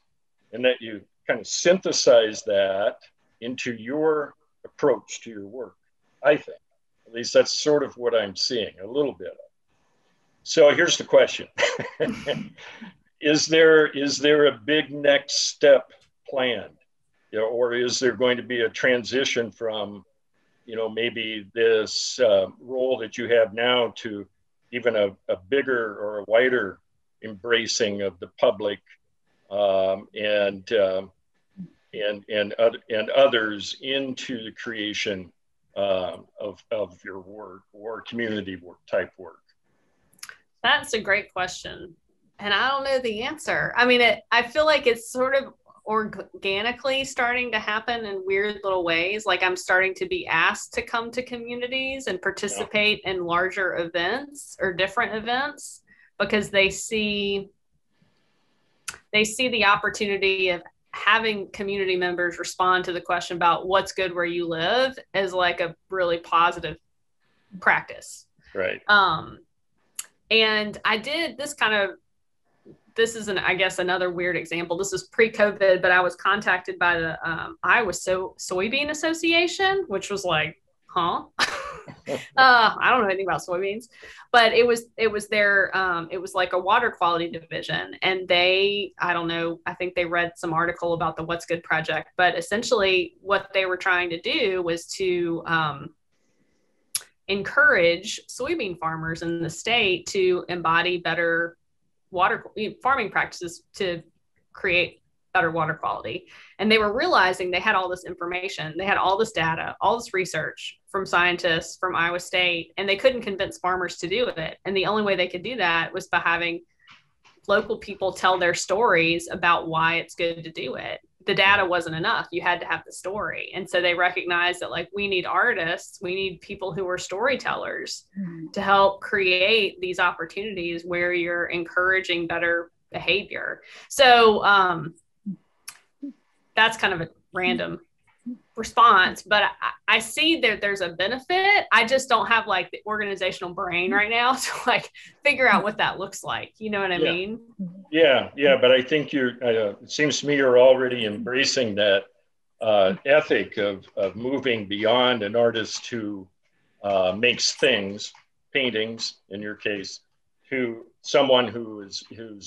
and that you kind of synthesize that into your approach to your work, I think. At least that's sort of what I'm seeing, a little bit of. So here's the question. Is there a big next step planned? Or is there going to be a transition from, maybe this role that you have now to even a bigger or a wider embracing of the public and and others into the creation of your work or community work type work? That's a great question. And I don't know the answer. I mean, I feel like it's sort of organically starting to happen in weird little ways. Like I'm starting to be asked to come to communities and participate in larger events or different events because they see the opportunity of having community members respond to the question about what's good where you live as like a really positive practice. Right. And I did this is I guess another weird example. This is pre-COVID, but I was contacted by the Iowa Soybean Association, which was like, huh? I don't know anything about soybeans, but it was their it was like a water quality division, and I don't know, I think they read some article about the What's Good project, but essentially what they were trying to do was to encourage soybean farmers in the state to embody better water farming practices to create better water quality. And they were realizing they had all this information, they had all this data, all this research from scientists from Iowa State, and they couldn't convince farmers to do it. And the only way they could do that was by having local people tell their stories about why it's good to do it. The data wasn't enough. You had to have the story. And so they recognized that like, we need artists, we need people who are storytellers to help create these opportunities where you're encouraging better behavior. So that's kind of a random response, but I see that there's a benefit. I just don't have like the organizational brain right now to like figure out what that looks like. You know what I mean? Yeah. But I think it seems to me you're already embracing that ethic of moving beyond an artist who makes things, paintings in your case, to someone who's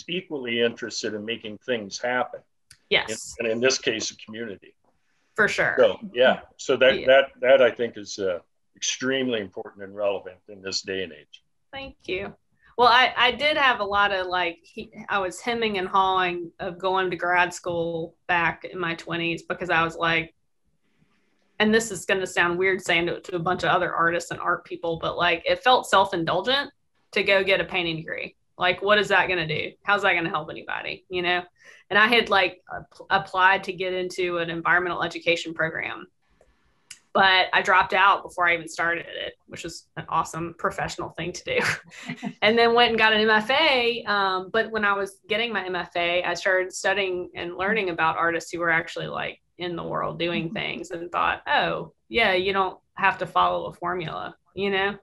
equally interested in making things happen. Yes. And in this case, a community. For sure. So, yeah. So that I think is extremely important and relevant in this day and age. Thank you. Well, I did have a lot of I was hemming and hawing of going to grad school back in my 20s because I was like, and this is going to sound weird saying it to a bunch of other artists and art people, but like it felt self-indulgent to go get a painting degree. Like, what is that going to do? How's that going to help anybody? You know? And I had applied to get into an environmental education program, but I dropped out before I even started it, which was an awesome professional thing to do. And then went and got an MFA. But when I was getting my MFA, I started studying and learning about artists who were actually like in the world doing things, and thought, oh yeah, you don't have to follow a formula. You know,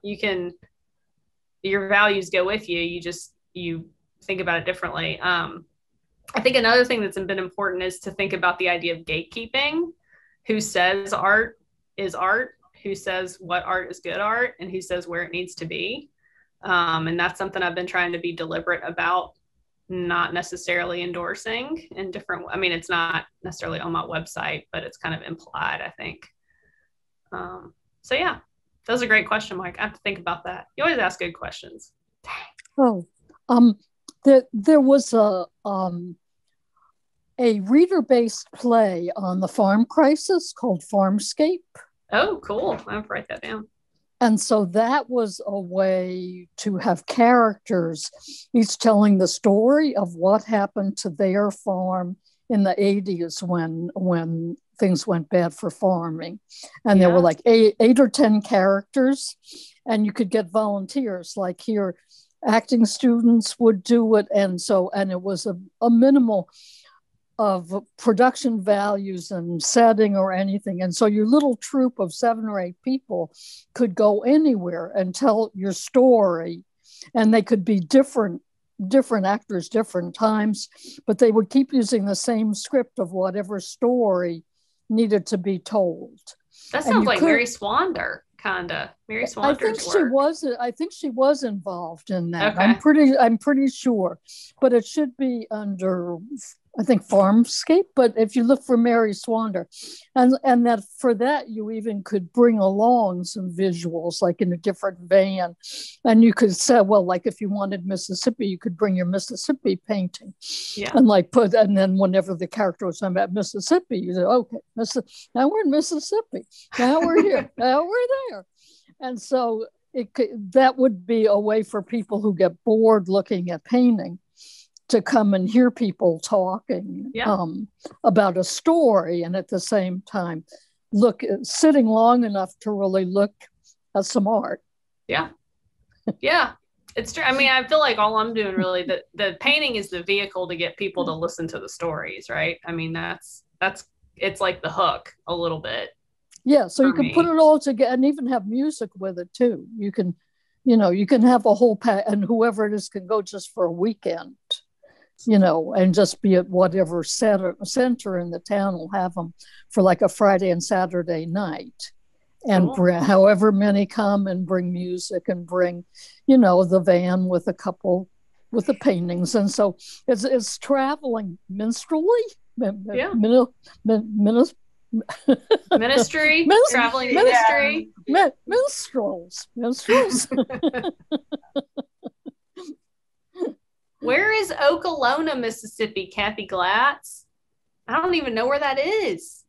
your values go with you. You think about it differently. I think another thing that's been important is to think about the idea of gatekeeping. Who says art is art? Who says what art is good art? And who says where it needs to be? And that's something I've been trying to be deliberate about, not necessarily endorsing in different. I mean, it's not necessarily on my website, but it's kind of implied, I think. So yeah, that was a great question, Mike. I have to think about that. You always ask good questions. Oh, there was a reader-based play on the farm crisis called Farmscape. Oh, cool. I'll write that down. And so that was a way to have characters, each telling the story of what happened to their farm in the 80s when things went bad for farming. And there were like eight or 10 characters, and you could get volunteers. Like here, acting students would do it. And it was a minimal of production values and setting or anything. And so your little troupe of 7 or 8 people could go anywhere and tell your story. And they could be different actors, different times, but they would keep using the same script of whatever story needed to be told. That sounds like Mary Swander. Kinda Mary Swander's I think she was involved in that. Okay. I'm pretty sure, but it should be under I think Farmscape, but if you look for Mary Swander, and that for that you even could bring along some visuals, like in a different van, and you could say, well, like if you wanted Mississippi, you could bring your Mississippi painting, and like and then whenever the character was talking about Mississippi, you say, okay, now we're in Mississippi, now we're here, now we're there, and so that would be a way for people who get bored looking at painting to come and hear people talking about a story, and at the same time sitting long enough to really look at some art. Yeah it's true. I mean, I feel like all I'm doing really, the painting is the vehicle to get people to listen to the stories, right? I mean, that's it's like the hook a little bit. So you can put it all together and even have music with it too. You can have a whole and whoever it is can go just for a weekend, and just be at whatever center in the town will have them for like a Friday and Saturday night, and bring however many come and bring music and bring, the van with with the paintings, and so it's traveling minstrelly, traveling ministry, minstrels. Where is Okolona, Mississippi, Kathy Glatz? I don't even know where that is.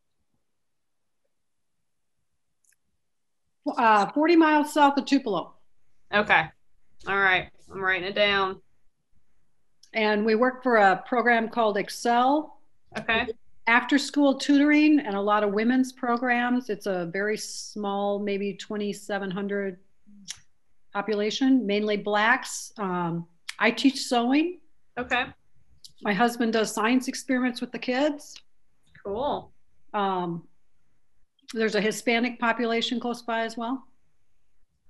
40 miles south of Tupelo. Okay. All right. I'm writing it down. And we work for a program called Excel. Okay. After school tutoring and a lot of women's programs. It's a very small, maybe 2,700 population, mainly Blacks. I teach sewing. Okay. My husband does science experiments with the kids. Cool. There's a Hispanic population close by as well.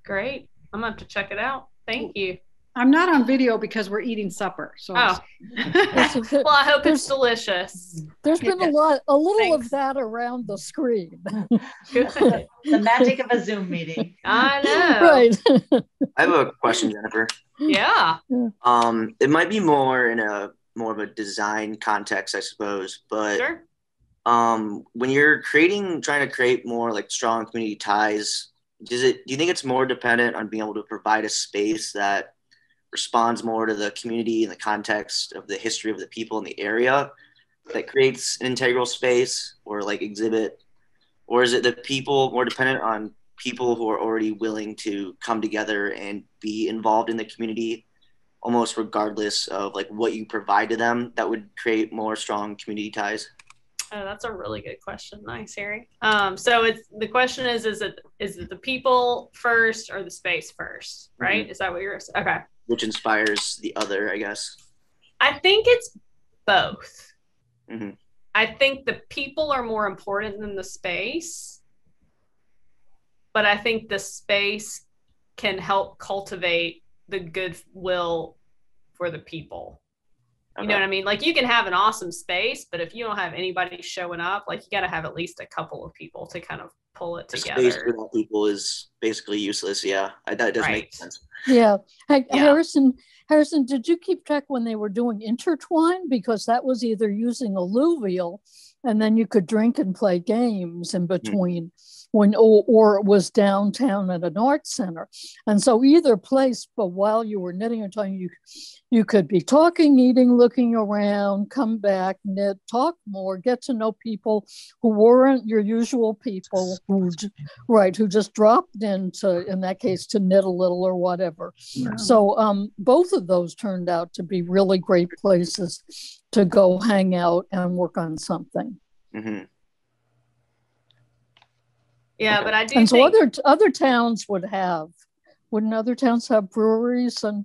Great. I'm gonna have to check it out. Thank you. I'm not on video because we're eating supper. So well, I hope it's delicious. There's been a little of that around the screen. The magic of a Zoom meeting. I know. Right. I have a question, Jennifer. Yeah. It might be more of a design context, I suppose, but sure. When you're trying to create more like strong community ties, do you think it's more dependent on being able to provide a space that responds more to the community and the context of the history of the people in the area that creates an integral space or like exhibit? Or is it the people more dependent on people who are already willing to come together and be involved in the community almost regardless of like what you provide to them that would create more strong community ties? Oh, that's a really good question. Nice, Harry. So the question is it the people first or the space first, right? Mm-hmm. Is that what you're saying? Okay. Which inspires the other, I guess. I think it's both. Mm-hmm. I think the people are more important than the space, but I think the space can help cultivate the goodwill for the people. You know what I mean? Like you can have an awesome space, but if you don't have anybody showing up, like you got to have at least a couple of people to kind of pull it together. Space without people is basically useless. Yeah, that does make sense. Yeah. Hey, yeah. Harrison, did you keep track when they were doing Intertwine? Because that was either using alluvial and then you could drink and play games in between or it was downtown at an art center. And so either place, but while you were knitting or talking, you could be talking, eating, looking around, come back, knit, talk more, get to know people who weren't your usual people, who just dropped in that case, to knit a little or whatever. Yeah. So both of those turned out to be really great places to go hang out and work on something. Mm-hmm. Yeah, but I do and think... so other towns wouldn't other towns have breweries and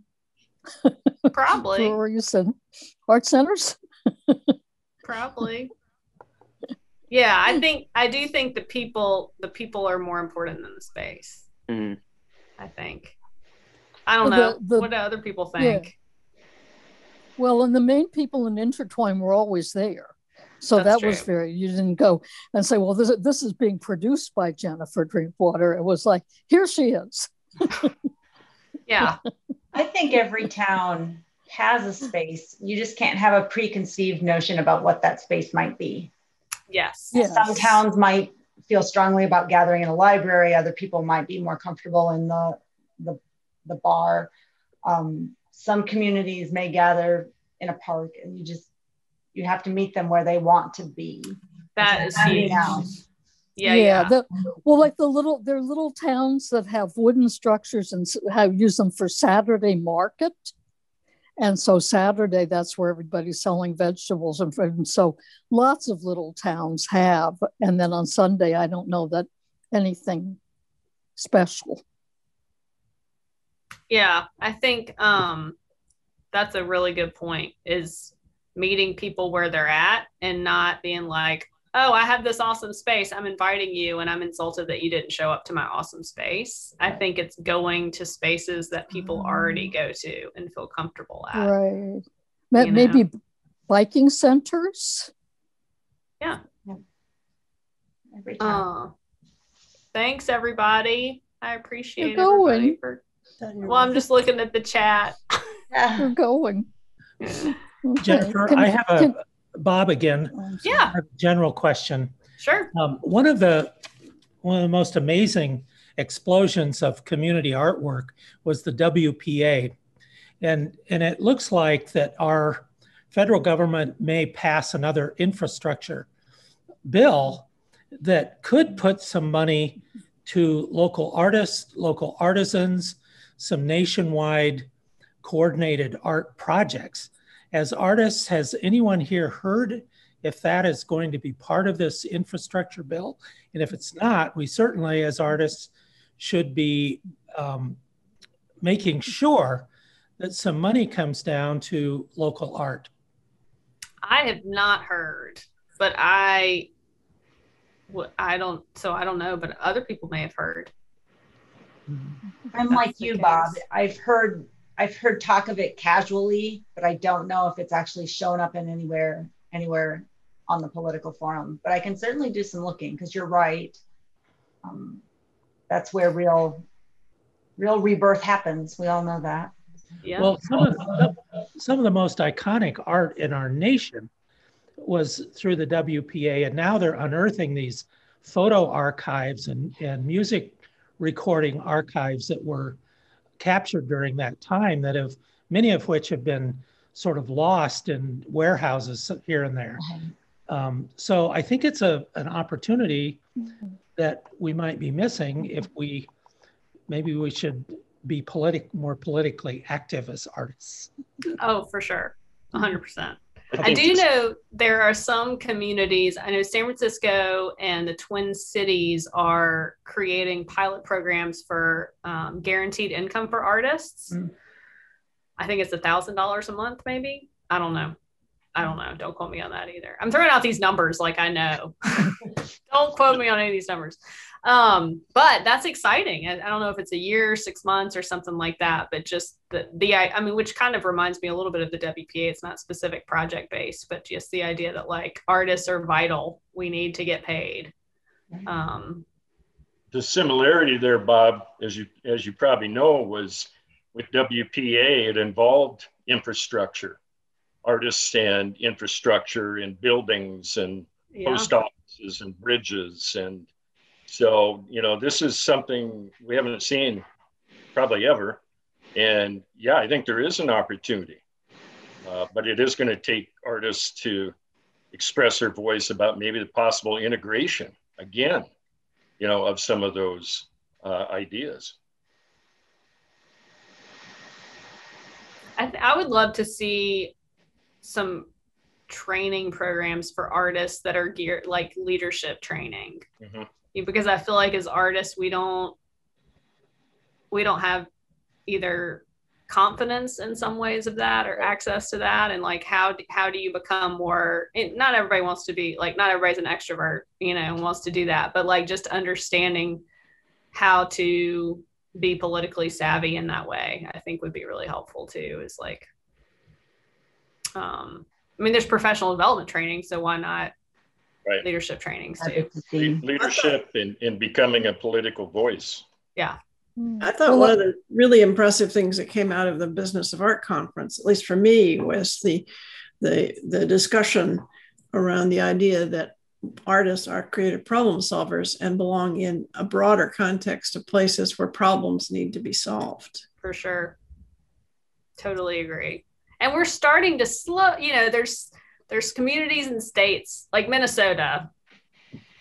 probably breweries and art centers? Probably. Yeah, I do think the people are more important than the space. Mm-hmm. I think. I don't know. What do other people think? Yeah. Well, and the main people in Intertwine were always there. So that was you didn't go and say, well, this is being produced by Jennifer Drinkwater. It was like, here she is. Yeah. I think every town has a space. You just can't have a preconceived notion about what that space might be. Yes. Some towns might feel strongly about gathering in a library. Other people might be more comfortable in the bar. Some communities may gather in a park, and you have to meet them where they want to be. That is huge. Yeah. Well, like there are little towns that have wooden structures and use them for Saturday market. And so Saturday, that's where everybody's selling vegetables and fruit. And so lots of little towns have. And then on Sunday, I don't know that anything special. Yeah, I think that's a really good point, is meeting people where they're at and not being like, oh, I have this awesome space, I'm inviting you, and I'm insulted that you didn't show up to my awesome space. I think it's going to spaces that people already go to and feel comfortable at. Right. Maybe biking centers. Yeah. Every time. Thanks, everybody. I appreciate everybody for. Well, I'm just looking at the chat. You're going. Okay. Jennifer, I have Bob again. Yeah. A general question. Sure. One of the most amazing explosions of community artwork was the WPA. And it looks like that our federal government may pass another infrastructure bill that could put some money to local artists, local artisans, some nationwide coordinated art projects. As artists, has anyone here heard if that is going to be part of this infrastructure bill? And if it's not, we certainly as artists should be making sure that some money comes down to local art. I have not heard, but I don't know, but other people may have heard. I'm like you, Bob. I've heard talk of it casually, but I don't know if it's actually shown up in anywhere on the political forum. But I can certainly do some looking, because you're right. That's where real rebirth happens. We all know that. Yeah. Well, some of the most iconic art in our nation was through the WPA, and now they're unearthing these photo archives and music recording archives that were captured during that time, that have, many of which have been sort of lost in warehouses here and there. So I think it's an opportunity that we might be missing if maybe we should be more politically active as artists. Oh, for sure. 100%. I do know there are some communities, I know San Francisco and the Twin Cities are creating pilot programs for guaranteed income for artists. I think it's $1,000 a month, maybe. I don't know. Don't quote me on that either. I'm throwing out these numbers like I know. Don't quote me on any of these numbers. But that's exciting. I don't know if it's a year, 6 months or something like that, but just which kind of reminds me a little bit of the WPA. It's not specific project based, but just the idea that like artists are vital. We need to get paid. The similarity there, Bob, as you probably know, was with WPA, it involved infrastructure, artists and infrastructure and buildings and post offices and bridges. And so, this is something we haven't seen probably ever. And yeah, I think there is an opportunity, but it is going to take artists to express their voice about maybe the possible integration again, of some of those ideas. I would love to see some training programs for artists that are geared like leadership training, because I feel like as artists we don't have either confidence in some ways of that or access to that, and like how do you become more, not everybody wants to be like, not everybody's an extrovert and wants to do that, but like just understanding how to be politically savvy in that way, I think would be really helpful too. Is like there's professional development training, so why not leadership trainings too? Leadership and becoming a political voice. Yeah. I thought one of the really impressive things that came out of the Business of Art conference, at least for me, was the discussion around the idea that artists are creative problem solvers and belong in a broader context of places where problems need to be solved. For sure. Totally agree. And we're starting to slow, you know, there's communities and states like Minnesota,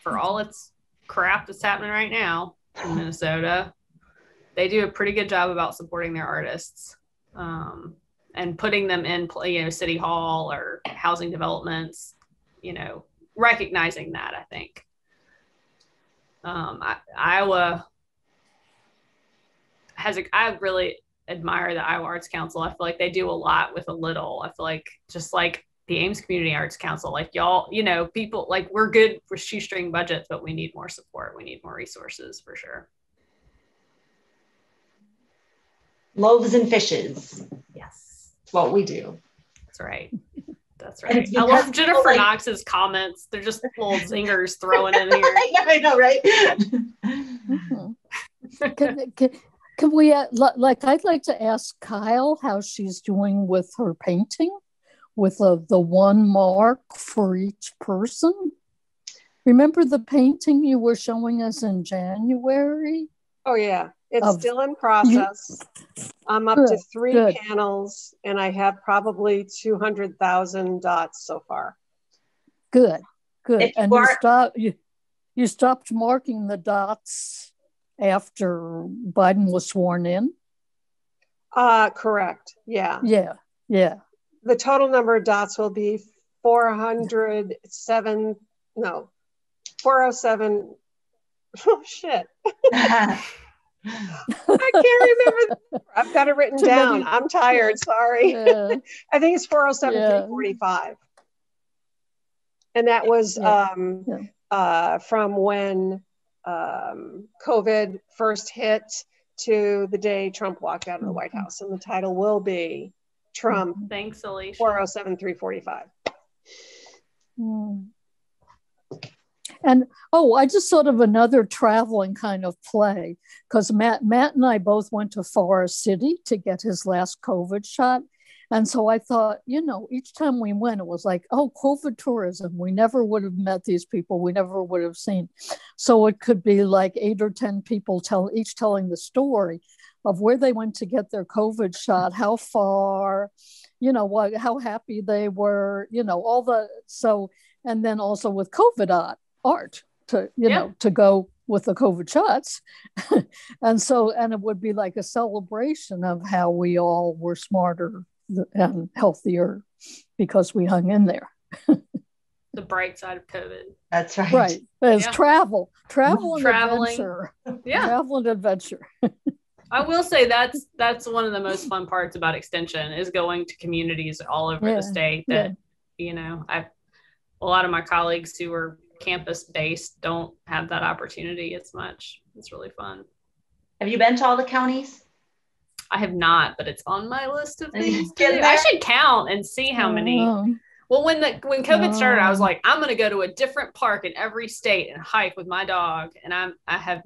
for all its crap that's happening right now in Minnesota, they do a pretty good job about supporting their artists, and putting them in, you know, city hall or housing developments, you know, recognizing that, I think. Iowa has I really admire the Iowa Arts Council. I feel like they do a lot with a little. I feel like just like the Ames Community Arts Council, like y'all, you know, people, like we're good for shoestring budgets, but we need more support. We need more resources for sure. Loaves and fishes. Yes. That's what we do. That's right. That's right. I love Jennifer Knox's comments. They're just little zingers throwing in here. Yeah, I know, right? Can we, like, I'd like to ask Kyle how she's doing with her painting, with the 1 mark for each person. Remember the painting you were showing us in January? Oh, yeah. It's still in process. I'm up to 3 panels, and I have probably 200,000 dots so far. Good. And you stopped marking the dots after Biden was sworn in? Correct. Yeah. The total number of dots will be 407. Oh, shit. I can't remember. I've got it written down. I'm tired. Sorry. I think it's 407,345. And that was from when COVID first hit to the day Trump walked out of the White House. And the title will be Trump. Thanks, Alicia. 407,345. And I just thought of another traveling kind of play, because Matt and I both went to Forest City to get his last COVID shot. And so I thought, you know, each time we went, it was like, oh, COVID tourism. We never would have met these people. We never would have seen. So it could be like 8 or 10 people each telling the story of where they went to get their COVID shot, how far, you know, how happy they were, you know, and then also with COVID art to, you know, to go with the COVID shots. and it would be like a celebration of how we all were smarter and healthier because we hung in there. The bright side of COVID. That's right. Right. It's travel and traveling. adventure. Yeah. Travel and adventure. I will say that's one of the most fun parts about Extension is going to communities all over the state that, you know, a lot of my colleagues who are campus based don't have that opportunity as much. It's really fun. Have you been to all the counties? I have not, but it's on my list of things to do. I should count and see how many. Well, when COVID started, I was like, I'm going to go to a different park in every state and hike with my dog. And I have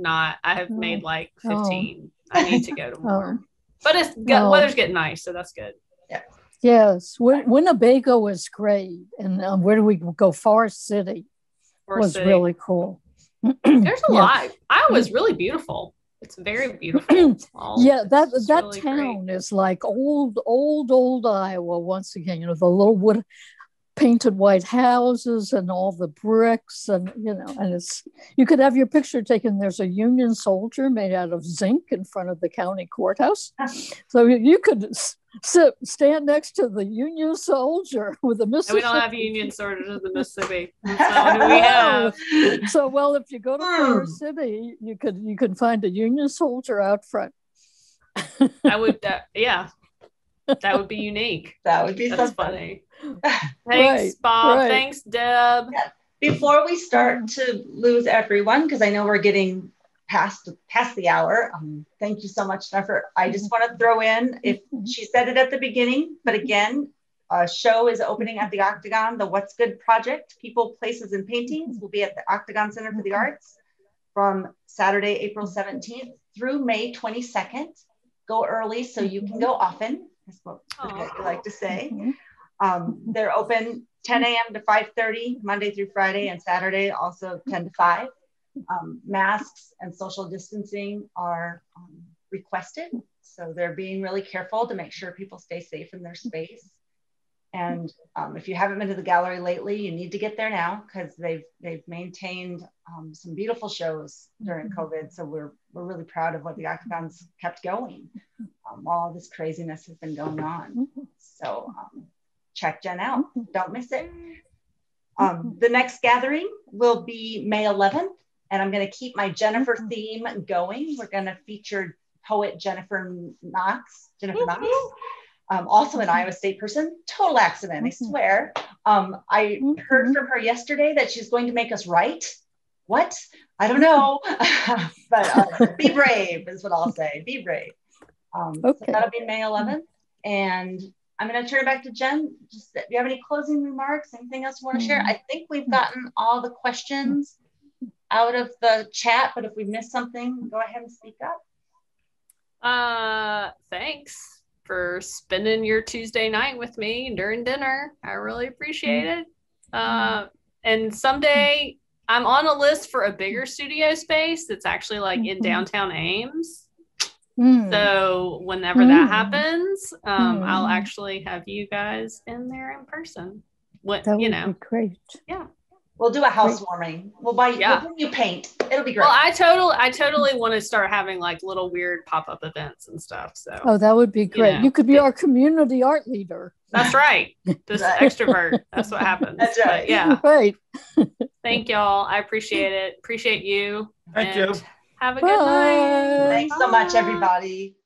made like 15. I need to go to more. But weather's getting nice, so that's good. Yeah. Yes. Winnebago is great. And where do we go? Forest City was really cool. There's a lot. Iowa's really beautiful. It's very beautiful. That really town great. is like old Iowa once again. You know, the little wood painted white houses and all the bricks, and you know, and you could have your picture taken. There's a Union soldier made out of zinc in front of the county courthouse, so you could stand next to the Union soldier with the Mississippi. And we don't have Union soldiers in the Mississippi. That's not who we have. So, well, if you go to Forest City, you could find a Union soldier out front. That would be unique. That would be That's so funny. Thanks, Bob. Right. Thanks, Deb. Yeah. Before we start to lose everyone, because I know we're getting past the hour. Thank you so much, Jennifer. I just want to throw in, if she said it at the beginning, but again, a show is opening at the Octagon. The What's Good Project, People, Places, and Paintings will be at the Octagon Center for the Arts from Saturday, April 17th through May 22nd. Go early so you can go often, is what we like to say. They're open 10 a.m. to 5:30, Monday through Friday, and Saturday also 10 to 5. Masks and social distancing are requested. So they're being really careful to make sure people stay safe in their space. And if you haven't been to the gallery lately, you need to get there now because they've maintained some beautiful shows during COVID. So we're really proud of what the Octagon's kept going while all this craziness has been going on. So check Jen out, don't miss it. The next gathering will be May 11th, and I'm going to keep my Jennifer theme going. We're going to feature poet Jennifer Knox. Also an Iowa State person, total accident, I swear. I heard from her yesterday that she's going to make us write. What? I don't know. But be brave is what I'll say. Be brave. So that'll be May 11th. And I'm going to turn it back to Jen. Just, do you have any closing remarks? Anything else you want to share? I think we've gotten all the questions out of the chat, but if we missed something, go ahead and speak up. Thanks for spending your Tuesday night with me during dinner. I really appreciate it. And someday I'm on a list for a bigger studio space that's actually like in downtown Ames. So whenever that happens, I'll actually have you guys in there in person. What, that would be great. Yeah. We'll do a housewarming. We'll buy you, we'll bring you paint. It'll be great. Well, I totally want to start having like little weird pop-up events and stuff. So that would be great. You could be our community art leader. That's right. Just extrovert. That's what happens. That's right. But yeah. Right. Thank y'all. I appreciate it. Appreciate you. Thank you. Have a good night. Thanks so much, everybody.